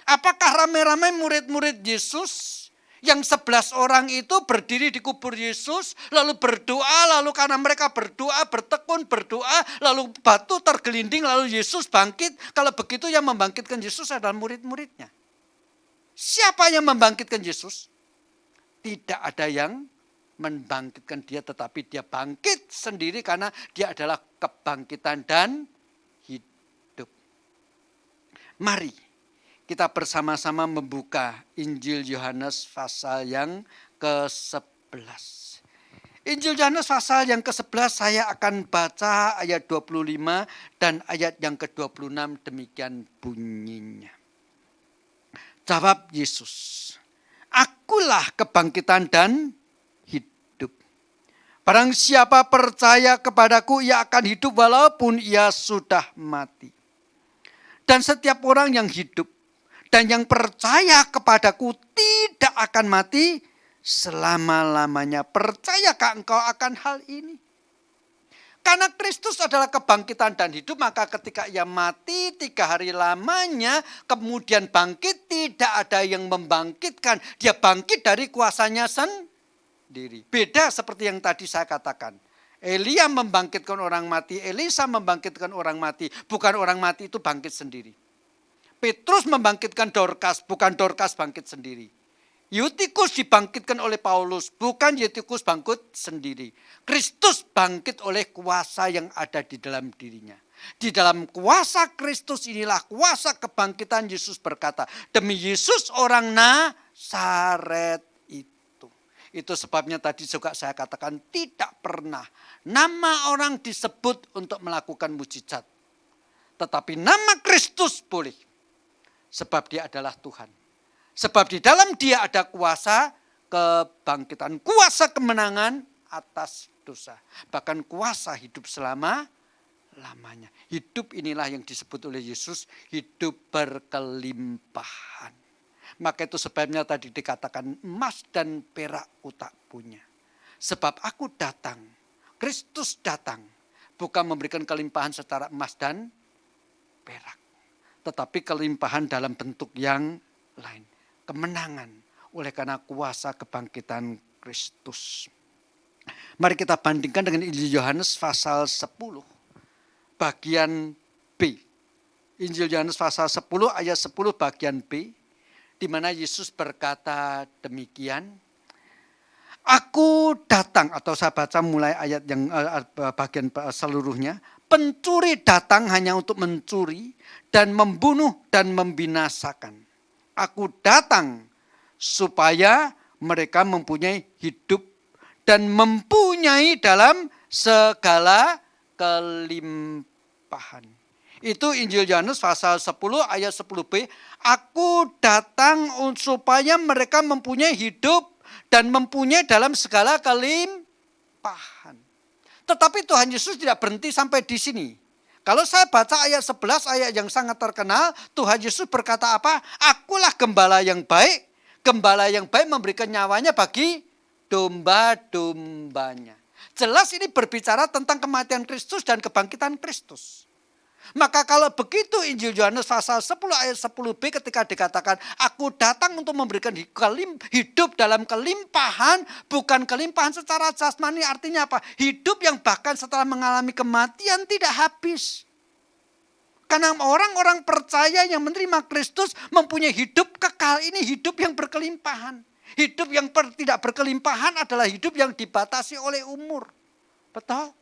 Speaker 1: Apakah ramai-ramai murid-murid Yesus yang 11 orang itu berdiri di kubur Yesus, lalu berdoa, lalu karena mereka berdoa, bertekun, berdoa, lalu batu tergelinding, lalu Yesus bangkit. Kalau begitu yang membangkitkan Yesus adalah murid-muridnya. Siapa yang membangkitkan Yesus? Tidak ada yang membangkitkan dia, tetapi dia bangkit sendiri karena dia adalah kebangkitan dan hidup. Mari kita bersama-sama membuka Injil Yohanes pasal yang ke-11. Injil Yohanes pasal yang ke-11 saya akan baca ayat 25 dan ayat yang ke-26, demikian bunyinya. Jawab Yesus, akulah kebangkitan dan hidup. Barang siapa percaya kepadaku, ia akan hidup walaupun ia sudah mati. Dan setiap orang yang hidup dan yang percaya kepadaku tidak akan mati selama-lamanya. Percayakah engkau akan hal ini? Karena Kristus adalah kebangkitan dan hidup, maka ketika ia mati 3 hari lamanya, kemudian bangkit, tidak ada yang membangkitkan. Dia bangkit dari kuasanya sendiri. Beda seperti yang tadi saya katakan. Elia membangkitkan orang mati, Elisa membangkitkan orang mati. Bukan orang mati itu bangkit sendiri. Petrus membangkitkan Dorcas, bukan Dorcas bangkit sendiri. Eutikus dibangkitkan oleh Paulus, bukan Eutikus bangkit sendiri. Kristus bangkit oleh kuasa yang ada di dalam dirinya. Di dalam kuasa Kristus inilah kuasa kebangkitan. Yesus berkata, demi Yesus orang Nazaret itu. Itu sebabnya tadi juga saya katakan tidak pernah nama orang disebut untuk melakukan mujizat. Tetapi nama Kristus boleh. Sebab dia adalah Tuhan. Sebab di dalam dia ada kuasa kebangkitan, kuasa kemenangan atas dosa. Bahkan kuasa hidup selama-lamanya. Hidup inilah yang disebut oleh Yesus, hidup berkelimpahan. Maka itu sebabnya tadi dikatakan emas dan perak ku tak punya. Sebab aku datang, Kristus datang, bukan memberikan kelimpahan secara emas dan perak. Tetapi kelimpahan dalam bentuk yang lain. Kemenangan oleh karena kuasa kebangkitan Kristus. Mari kita bandingkan dengan Injil Yohanes pasal 10 bagian B. Injil Yohanes pasal 10 ayat 10 bagian B. Di mana Yesus berkata demikian. Aku datang, atau saya baca mulai ayat yang bagian seluruhnya. Pencuri datang hanya untuk mencuri dan membunuh dan membinasakan. Aku datang supaya mereka mempunyai hidup dan mempunyai dalam segala kelimpahan. Itu Injil Yohanes pasal 10 ayat 10b. Aku datang supaya mereka mempunyai hidup dan mempunyai dalam segala kelimpahan. Tetapi Tuhan Yesus tidak berhenti sampai di sini. Kalau saya baca ayat 11, ayat yang sangat terkenal, Tuhan Yesus berkata apa? Akulah gembala yang baik. Gembala yang baik memberikan nyawanya bagi domba-dombanya. Jelas ini berbicara tentang kematian Kristus dan kebangkitan Kristus. Maka kalau begitu Injil Yohanes pasal 10 ayat 10b ketika dikatakan aku datang untuk memberikan hidup dalam kelimpahan, bukan kelimpahan secara jasmani, artinya apa? Hidup yang bahkan setelah mengalami kematian tidak habis. Karena orang-orang percaya yang menerima Kristus mempunyai hidup kekal, ini hidup yang berkelimpahan. Hidup yang tidak berkelimpahan adalah hidup yang dibatasi oleh umur. Betul?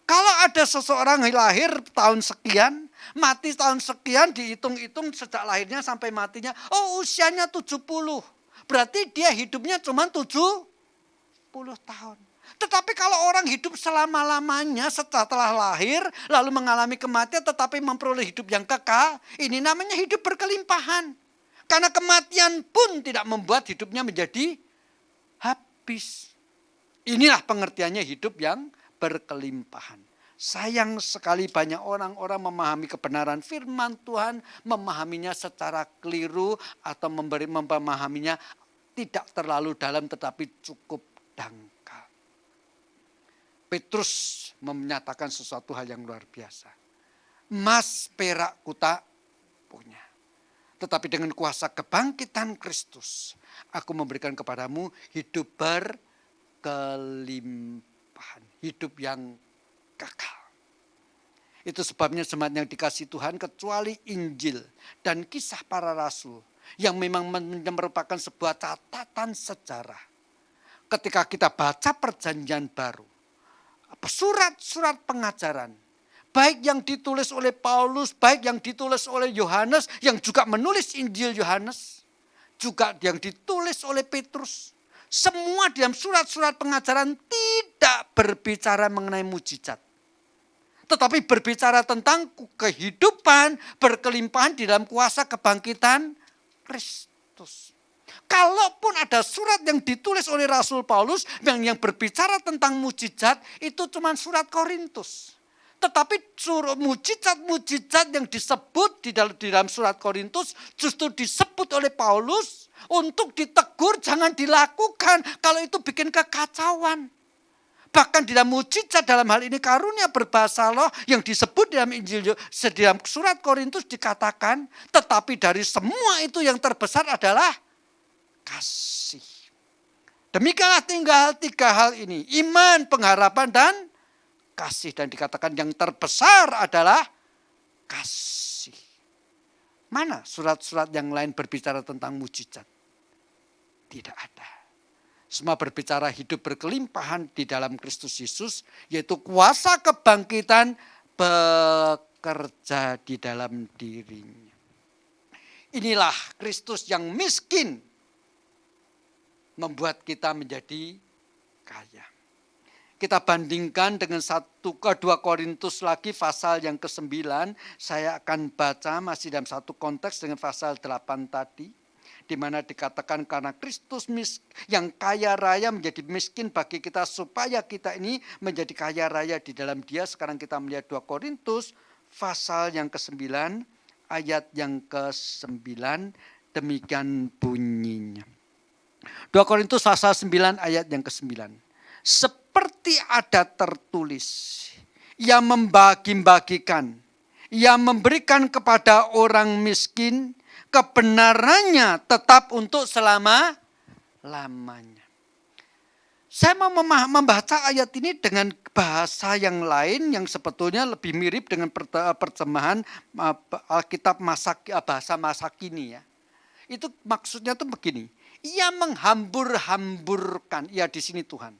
Speaker 1: Kalau ada seseorang lahir tahun sekian, mati tahun sekian, dihitung-hitung sejak lahirnya sampai matinya, oh usianya 70. Berarti dia hidupnya cuma 70 tahun. Tetapi kalau orang hidup selama-lamanya setelah lahir, lalu mengalami kematian tetapi memperoleh hidup yang kekal, ini namanya hidup berkelimpahan. Karena kematian pun tidak membuat hidupnya menjadi habis. Inilah pengertiannya hidup yang berkelimpahan. Sayang sekali banyak orang-orang memahami kebenaran firman Tuhan, memahaminya secara keliru atau memahaminya tidak terlalu dalam tetapi cukup dangkal. Petrus menyatakan sesuatu hal yang luar biasa. Emas perak ku tak punya. Tetapi dengan kuasa kebangkitan Kristus, aku memberikan kepadamu hidup berkelimpahan. Hidup yang kekal. Itu sebabnya jemaat yang dikasihi Tuhan, kecuali Injil dan kisah para rasul yang memang merupakan sebuah catatan sejarah. Ketika kita baca perjanjian baru, surat-surat pengajaran, baik yang ditulis oleh Paulus, baik yang ditulis oleh Yohanes, yang juga menulis Injil Yohanes, juga yang ditulis oleh Petrus, semua dalam surat-surat pengajaran tidak berbicara mengenai mujizat. Tetapi berbicara tentang kehidupan berkelimpahan di dalam kuasa kebangkitan Kristus. Kalaupun ada surat yang ditulis oleh Rasul Paulus yang berbicara tentang mujizat, itu cuma surat Korintus. Tetapi mujizat-mujizat yang disebut di dalam surat Korintus justru disebut oleh Paulus untuk ditegur, jangan dilakukan kalau itu bikin kekacauan. Bahkan di dalam mujizat dalam hal ini karunia berbahasa roh yang disebut dalam Injil, dalam surat Korintus dikatakan, tetapi dari semua itu yang terbesar adalah kasih. Demikianlah tinggal 3 hal ini, iman, pengharapan, dan kasih. Dan dikatakan yang terbesar adalah kasih. Mana surat-surat yang lain berbicara tentang mujizat? Tidak ada. Semua berbicara hidup berkelimpahan di dalam Kristus Yesus, yaitu kuasa kebangkitan bekerja di dalam dirinya. Inilah Kristus yang miskin membuat kita menjadi kaya. Kita bandingkan dengan 2 Korintus lagi pasal yang ke-9. Saya akan baca masih dalam satu konteks dengan pasal 8 tadi. Di mana dikatakan karena Kristus yang kaya raya menjadi miskin bagi kita supaya kita ini menjadi kaya raya di dalam Dia. Sekarang kita melihat 2 Korintus pasal yang ke-9 ayat yang ke-9, demikian bunyinya. 2 Korintus pasal 9 ayat yang ke-9. Seperti ada tertulis, ia membagi-bagikan, ia memberikan kepada orang miskin, kebenarannya tetap untuk selama-lamanya. Saya mau membaca ayat ini dengan bahasa yang lain yang sebetulnya lebih mirip dengan terjemahan Alkitab bahasa masa kini ya. Itu maksudnya tuh begini. Ia menghambur-hamburkan, ia di sini Tuhan.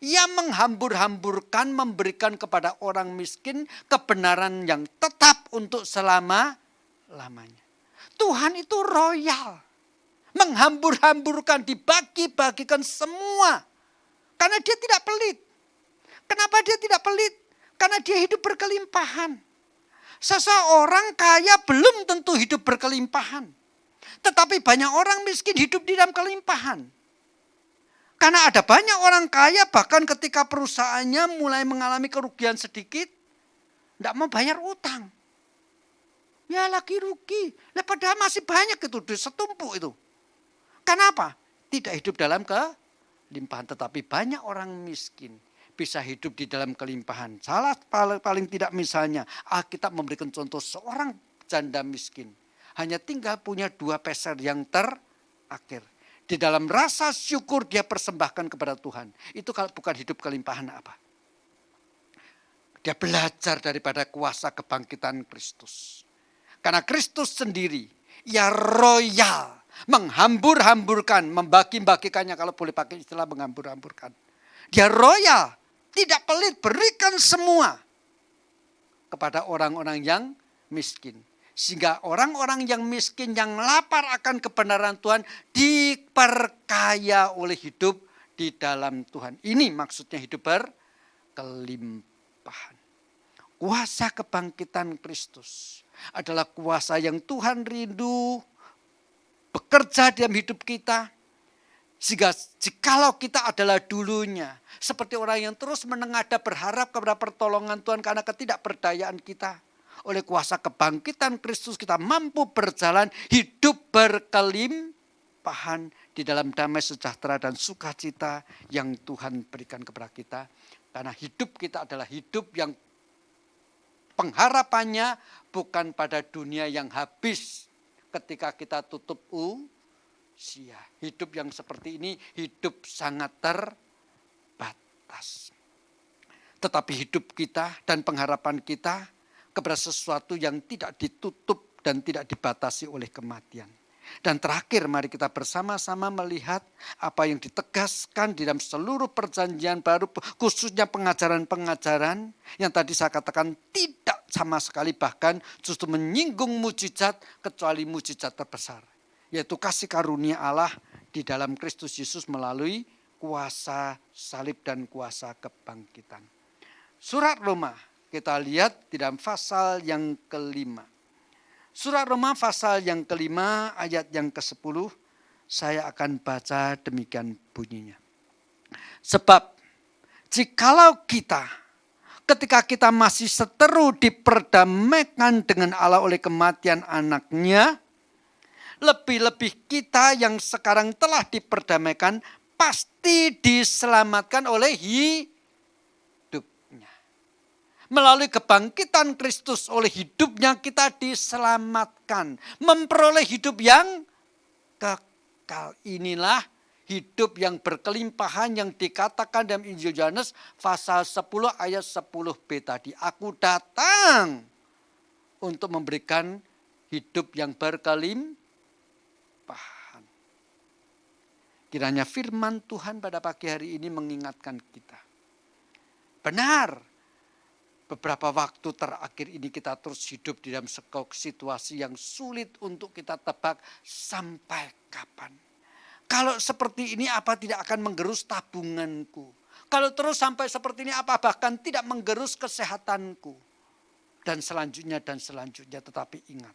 Speaker 1: Ia menghambur-hamburkan, memberikan kepada orang miskin kebenaran yang tetap untuk selama-lamanya. Tuhan itu royal. Menghambur-hamburkan, dibagi-bagikan semua. Karena dia tidak pelit. Kenapa dia tidak pelit? Karena dia hidup berkelimpahan. Seseorang kaya belum tentu hidup berkelimpahan. Tetapi banyak orang miskin hidup di dalam kelimpahan. Karena ada banyak orang kaya bahkan ketika perusahaannya mulai mengalami kerugian sedikit, tidak mau bayar utang. Ya lagi rugi. Padahal masih banyak itu, setumpuk itu. Kenapa? Tidak hidup dalam kelimpahan. Tetapi banyak orang miskin bisa hidup di dalam kelimpahan. Salah paling tidak misalnya, Alkitab memberikan contoh seorang janda miskin. Hanya tinggal punya 2 peser yang terakhir. Di dalam rasa syukur dia persembahkan kepada Tuhan. Itu kalau bukan hidup kelimpahan apa? Dia belajar daripada kuasa kebangkitan Kristus. Karena Kristus sendiri, ia royal. Menghambur-hamburkan, membagi-bagikannya kalau boleh pakai istilah menghambur-hamburkan. Dia royal, tidak pelit, berikan semua kepada orang-orang yang miskin. Sehingga orang-orang yang miskin, yang lapar akan kebenaran Tuhan, diperkaya oleh hidup di dalam Tuhan. Ini maksudnya hidup berkelimpahan. Kuasa kebangkitan Kristus adalah kuasa yang Tuhan rindu bekerja dalam hidup kita. Sehingga jikalau kita adalah dulunya, seperti orang yang terus menengadah berharap kepada pertolongan Tuhan karena ketidakberdayaan kita. Oleh kuasa kebangkitan Kristus kita mampu berjalan hidup berkelimpahan di dalam damai sejahtera dan sukacita yang Tuhan berikan kepada kita. Karena hidup kita adalah hidup yang pengharapannya bukan pada dunia yang habis ketika kita tutup usia. Hidup yang seperti ini hidup sangat terbatas. Tetapi hidup kita dan pengharapan kita kepada sesuatu yang tidak ditutup dan tidak dibatasi oleh kematian. Dan terakhir mari kita bersama-sama melihat apa yang ditegaskan di dalam seluruh perjanjian baru, khususnya pengajaran-pengajaran yang tadi saya katakan tidak sama sekali bahkan justru menyinggung mujizat kecuali mujizat terbesar. Yaitu kasih karunia Allah di dalam Kristus Yesus melalui kuasa salib dan kuasa kebangkitan. Surat Roma kita lihat di dalam pasal yang kelima. Surat Roma pasal yang kelima ayat yang ke-10 saya akan baca demikian bunyinya. Sebab jikalau kita ketika kita masih seteru diperdamaikan dengan Allah oleh kematian anaknya, lebih-lebih kita yang sekarang telah diperdamaikan pasti diselamatkan oleh hidupnya. Melalui kebangkitan Kristus oleh hidupnya kita diselamatkan. Memperoleh hidup yang kekal. Inilah hidup yang berkelimpahan yang dikatakan dalam Injil Yohanes pasal 10 ayat 10b tadi. Aku datang untuk memberikan hidup yang berkelimpahan. Kiranya firman Tuhan pada pagi hari ini mengingatkan kita. Benar. Beberapa waktu terakhir ini kita terus hidup di dalam situasi yang sulit untuk kita tebak sampai kapan. Kalau seperti ini apa tidak akan menggerus tabunganku? Kalau terus sampai seperti ini apa bahkan tidak menggerus kesehatanku? Dan selanjutnya. Tetapi ingat,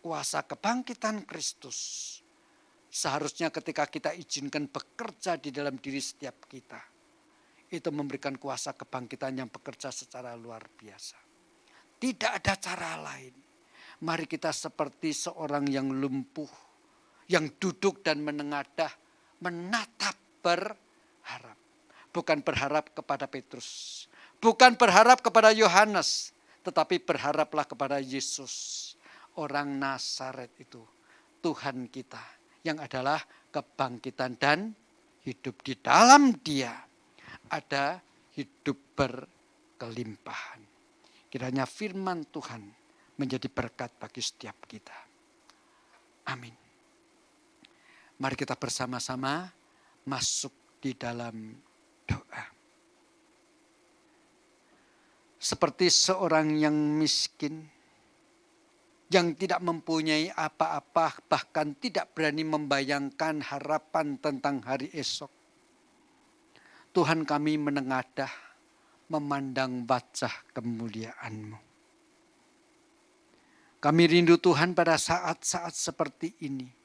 Speaker 1: kuasa kebangkitan Kristus seharusnya ketika kita izinkan bekerja di dalam diri setiap kita. Itu memberikan kuasa kebangkitan yang bekerja secara luar biasa. Tidak ada cara lain. Mari kita seperti seorang yang lumpuh, yang duduk dan menengadah, menatap berharap. Bukan berharap kepada Petrus, bukan berharap kepada Yohanes, tetapi berharaplah kepada Yesus, orang Nazaret itu, Tuhan kita, yang adalah kebangkitan dan hidup. Di dalam Dia ada hidup berkelimpahan. Kiranya firman Tuhan menjadi berkat bagi setiap kita. Amin. Mari kita bersama-sama masuk di dalam doa. Seperti seorang yang miskin, yang tidak mempunyai apa-apa, bahkan tidak berani membayangkan harapan tentang hari esok. Tuhan, kami menengadah, memandang wajah kemuliaan-Mu. Kami rindu Tuhan pada saat-saat seperti ini.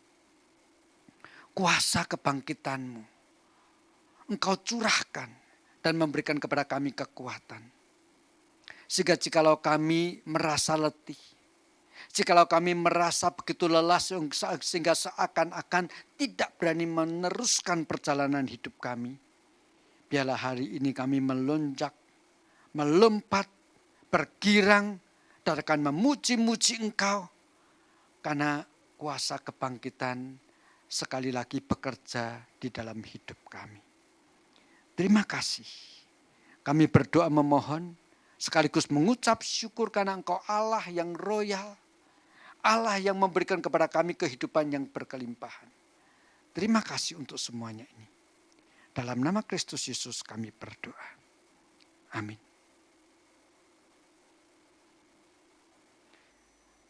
Speaker 1: Kuasa kebangkitan-Mu Engkau curahkan dan memberikan kepada kami kekuatan. Sehingga jikalau kami merasa letih, jikalau kami merasa begitu lelah sehingga seakan-akan tidak berani meneruskan perjalanan hidup kami, biarlah hari ini kami melonjak, melompat, bergirang, dan akan memuji-muji Engkau. Karena kuasa kebangkitan sekali lagi bekerja di dalam hidup kami. Terima kasih. Kami berdoa memohon, sekaligus mengucap syukur karena Engkau Allah yang royal, Allah yang memberikan kepada kami kehidupan yang berkelimpahan. Terima kasih untuk semuanya ini. Dalam nama Kristus Yesus kami berdoa. Amin.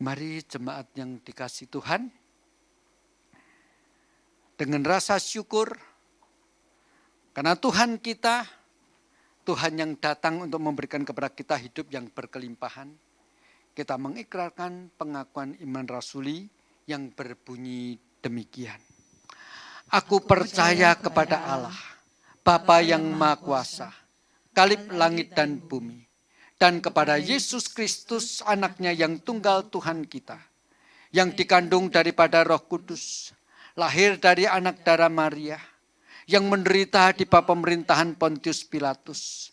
Speaker 1: Mari jemaat yang dikasihi Tuhan, dengan rasa syukur, karena Tuhan kita, Tuhan yang datang untuk memberikan kepada kita hidup yang berkelimpahan, kita mengikrarkan pengakuan iman rasuli yang berbunyi demikian. Aku percaya kepada Allah, Bapa yang Maha Kuasa, Kalib langit dan bumi, dan kepada Yesus Kristus anaknya yang tunggal Tuhan kita, yang dikandung daripada Roh Kudus, lahir dari anak darah Maria, yang menderita di bawah pemerintahan Pontius Pilatus,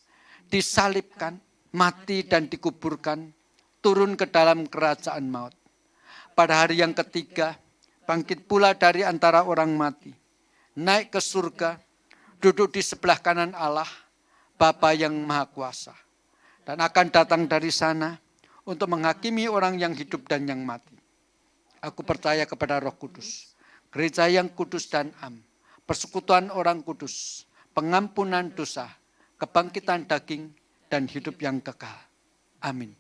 Speaker 1: disalibkan, mati dan dikuburkan, turun ke dalam kerajaan maut. Pada hari yang ketiga, bangkit pula dari antara orang mati, naik ke surga, duduk di sebelah kanan Allah, Bapa yang Maha Kuasa, dan akan datang dari sana untuk menghakimi orang yang hidup dan yang mati. Aku percaya kepada Roh Kudus, gereja yang kudus dan am, persekutuan orang kudus, pengampunan dosa, kebangkitan daging, dan hidup yang kekal. Amin.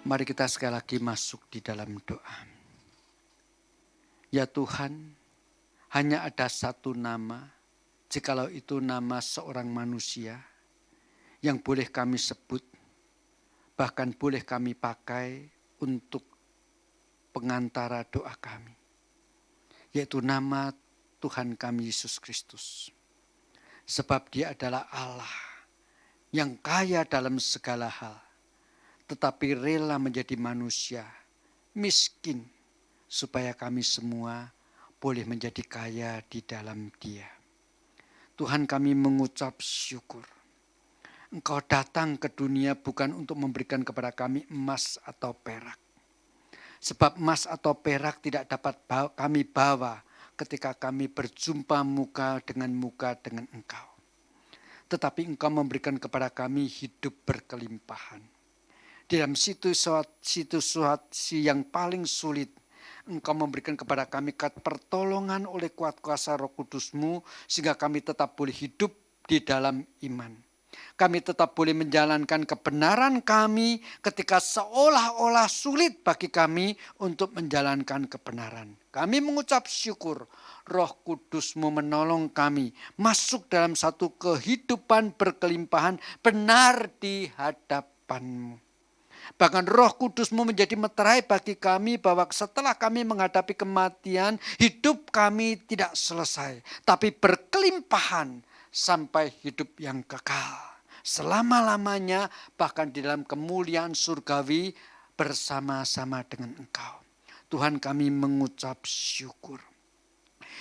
Speaker 1: Mari kita sekali lagi masuk di dalam doa. Ya Tuhan, hanya ada satu nama, jikalau itu nama seorang manusia yang boleh kami sebut, bahkan boleh kami pakai untuk pengantara doa kami, yaitu nama Tuhan kami Yesus Kristus. Sebab Dia adalah Allah yang kaya dalam segala hal, tetapi rela menjadi manusia, miskin, supaya kami semua boleh menjadi kaya di dalam Dia. Tuhan, kami mengucap syukur. Engkau datang ke dunia bukan untuk memberikan kepada kami emas atau perak. Sebab emas atau perak tidak dapat kami bawa ketika kami berjumpa muka dengan Engkau. Tetapi Engkau memberikan kepada kami hidup berkelimpahan. Di dalam situasi yang paling sulit, Engkau memberikan kepada kami pertolongan oleh kuat kuasa Roh Kudus-Mu, sehingga kami tetap boleh hidup di dalam iman. Kami tetap boleh menjalankan kebenaran kami ketika seolah-olah sulit bagi kami untuk menjalankan kebenaran. Kami mengucap syukur, Roh Kudus-Mu menolong kami masuk dalam satu kehidupan berkelimpahan benar di hadapan-Mu. Bahkan Roh Kudus-Mu menjadi meterai bagi kami bahwa setelah kami menghadapi kematian, hidup kami tidak selesai, tapi berkelimpahan sampai hidup yang kekal. Selama-lamanya, bahkan di dalam kemuliaan surgawi bersama-sama dengan Engkau. Tuhan, kami mengucap syukur.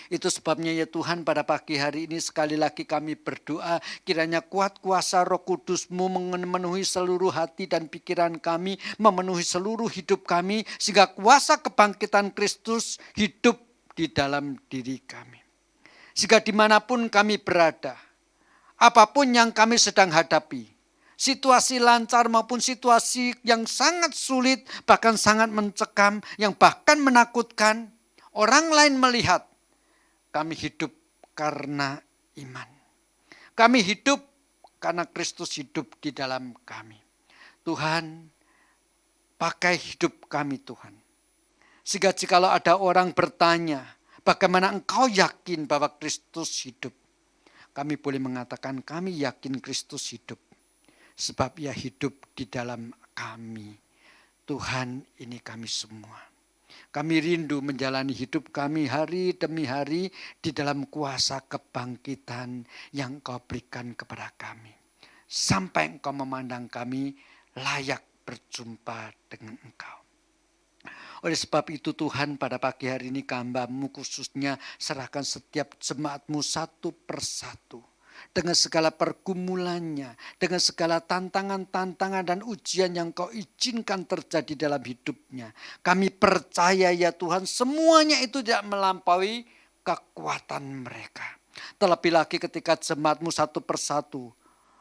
Speaker 1: Itu sebabnya ya Tuhan, pada pagi hari ini sekali lagi kami berdoa, kiranya kuat kuasa Roh Kudus-Mu memenuhi seluruh hati dan pikiran kami, memenuhi seluruh hidup kami, sehingga kuasa kebangkitan Kristus hidup di dalam diri kami. Sehingga dimanapun kami berada, apapun yang kami sedang hadapi, situasi lancar maupun situasi yang sangat sulit, bahkan sangat mencekam, yang bahkan menakutkan, orang lain melihat, kami hidup karena iman. Kami hidup karena Kristus hidup di dalam kami. Tuhan, pakai hidup kami Tuhan. Sehingga jikalau ada orang bertanya, bagaimana engkau yakin bahwa Kristus hidup? Kami boleh mengatakan kami yakin Kristus hidup. Sebab Ia hidup di dalam kami. Tuhan, ini kami semua. Kami rindu menjalani hidup kami hari demi hari di dalam kuasa kebangkitan yang Engkau berikan kepada kami. Sampai Engkau memandang kami layak berjumpa dengan Engkau. Oleh sebab itu Tuhan, pada pagi hari ini hamba-Mu khususnya serahkan setiap jemaat-Mu satu persatu. Dengan segala pergumulannya, dengan segala tantangan-tantangan dan ujian yang Kau izinkan terjadi dalam hidupnya. Kami percaya ya Tuhan, semuanya itu tidak melampaui kekuatan mereka. Terlebih lagi ketika jemaat-Mu satu persatu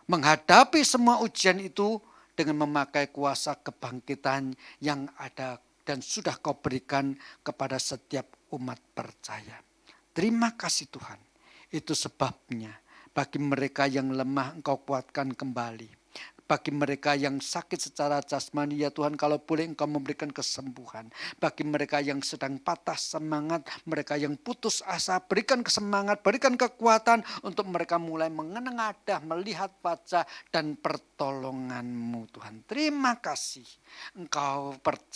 Speaker 1: menghadapi semua ujian itu dengan memakai kuasa kebangkitan yang ada dan sudah Kau berikan kepada setiap umat percaya. Terima kasih Tuhan. Itu sebabnya bagi mereka yang lemah Engkau kuatkan kembali. Bagi mereka yang sakit secara jasmani ya Tuhan, kalau boleh Engkau memberikan kesembuhan. Bagi mereka yang sedang patah semangat, mereka yang putus asa, berikan kesemangat, berikan kekuatan untuk mereka mulai mengenadah, melihat wajah dan pertolongan-Mu Tuhan. Terima kasih.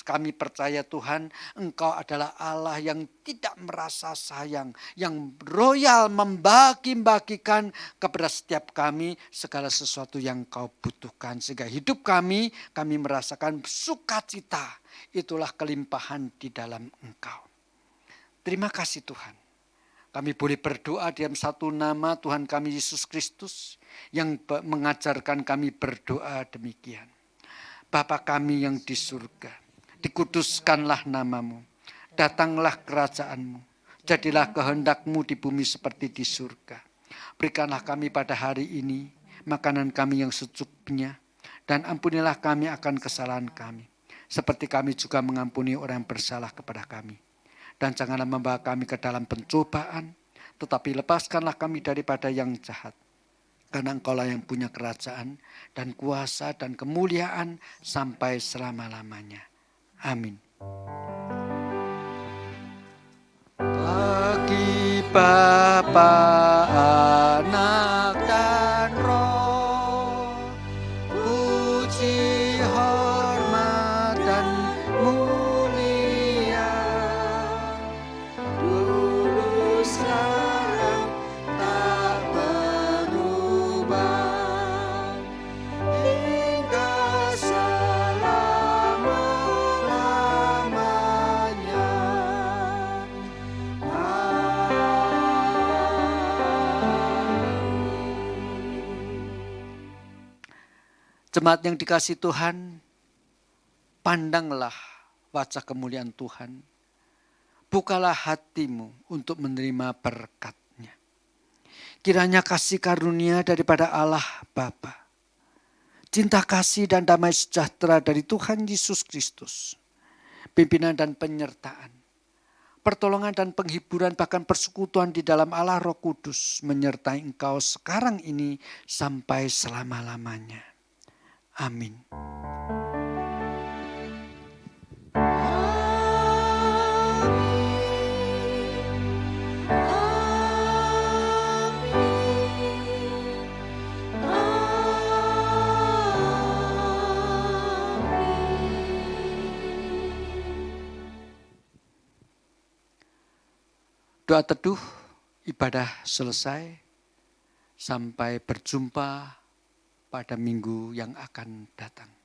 Speaker 1: Kami percaya Tuhan, Engkau adalah Allah yang tidak merasa sayang, yang royal membagi-bagikan kepada setiap kami segala sesuatu yang Kau butuhkan. Sehingga hidup kami merasakan sukacita. Itulah kelimpahan di dalam Engkau. Terima kasih Tuhan. Kami boleh berdoa dalam satu nama Tuhan kami Yesus Kristus yang mengajarkan kami berdoa demikian. Bapa kami yang di surga, dikuduskanlah nama-Mu, datanglah kerajaan-Mu, jadilah kehendak-Mu di bumi seperti di surga. Berikanlah kami pada hari ini makanan kami yang secukupnya, dan ampunilah kami akan kesalahan kami, seperti kami juga mengampuni orang yang bersalah kepada kami. Dan janganlah membawa kami ke dalam pencobaan, tetapi lepaskanlah kami daripada yang jahat. Karena Engkaulah yang punya kerajaan dan kuasa dan kemuliaan sampai selama-lamanya. Amin. Bagi Bapa, Anak, dan Roh, puji, hormat, dan mulia, dulu sekarang tak berubah, hingga selama-lamanya. Jemaat yang dikasihi Tuhan, pandanglah wajah kemuliaan Tuhan. Bukalah hatimu untuk menerima berkat-Nya. Kiranya kasih karunia daripada Allah Bapa, cinta kasih dan damai sejahtera dari Tuhan Yesus Kristus, pimpinan dan penyertaan, pertolongan dan penghiburan bahkan persekutuan di dalam Allah Roh Kudus menyertai engkau sekarang ini sampai selama-lamanya. Amin. Doa teduh, ibadah selesai. Sampai berjumpa pada minggu yang akan datang.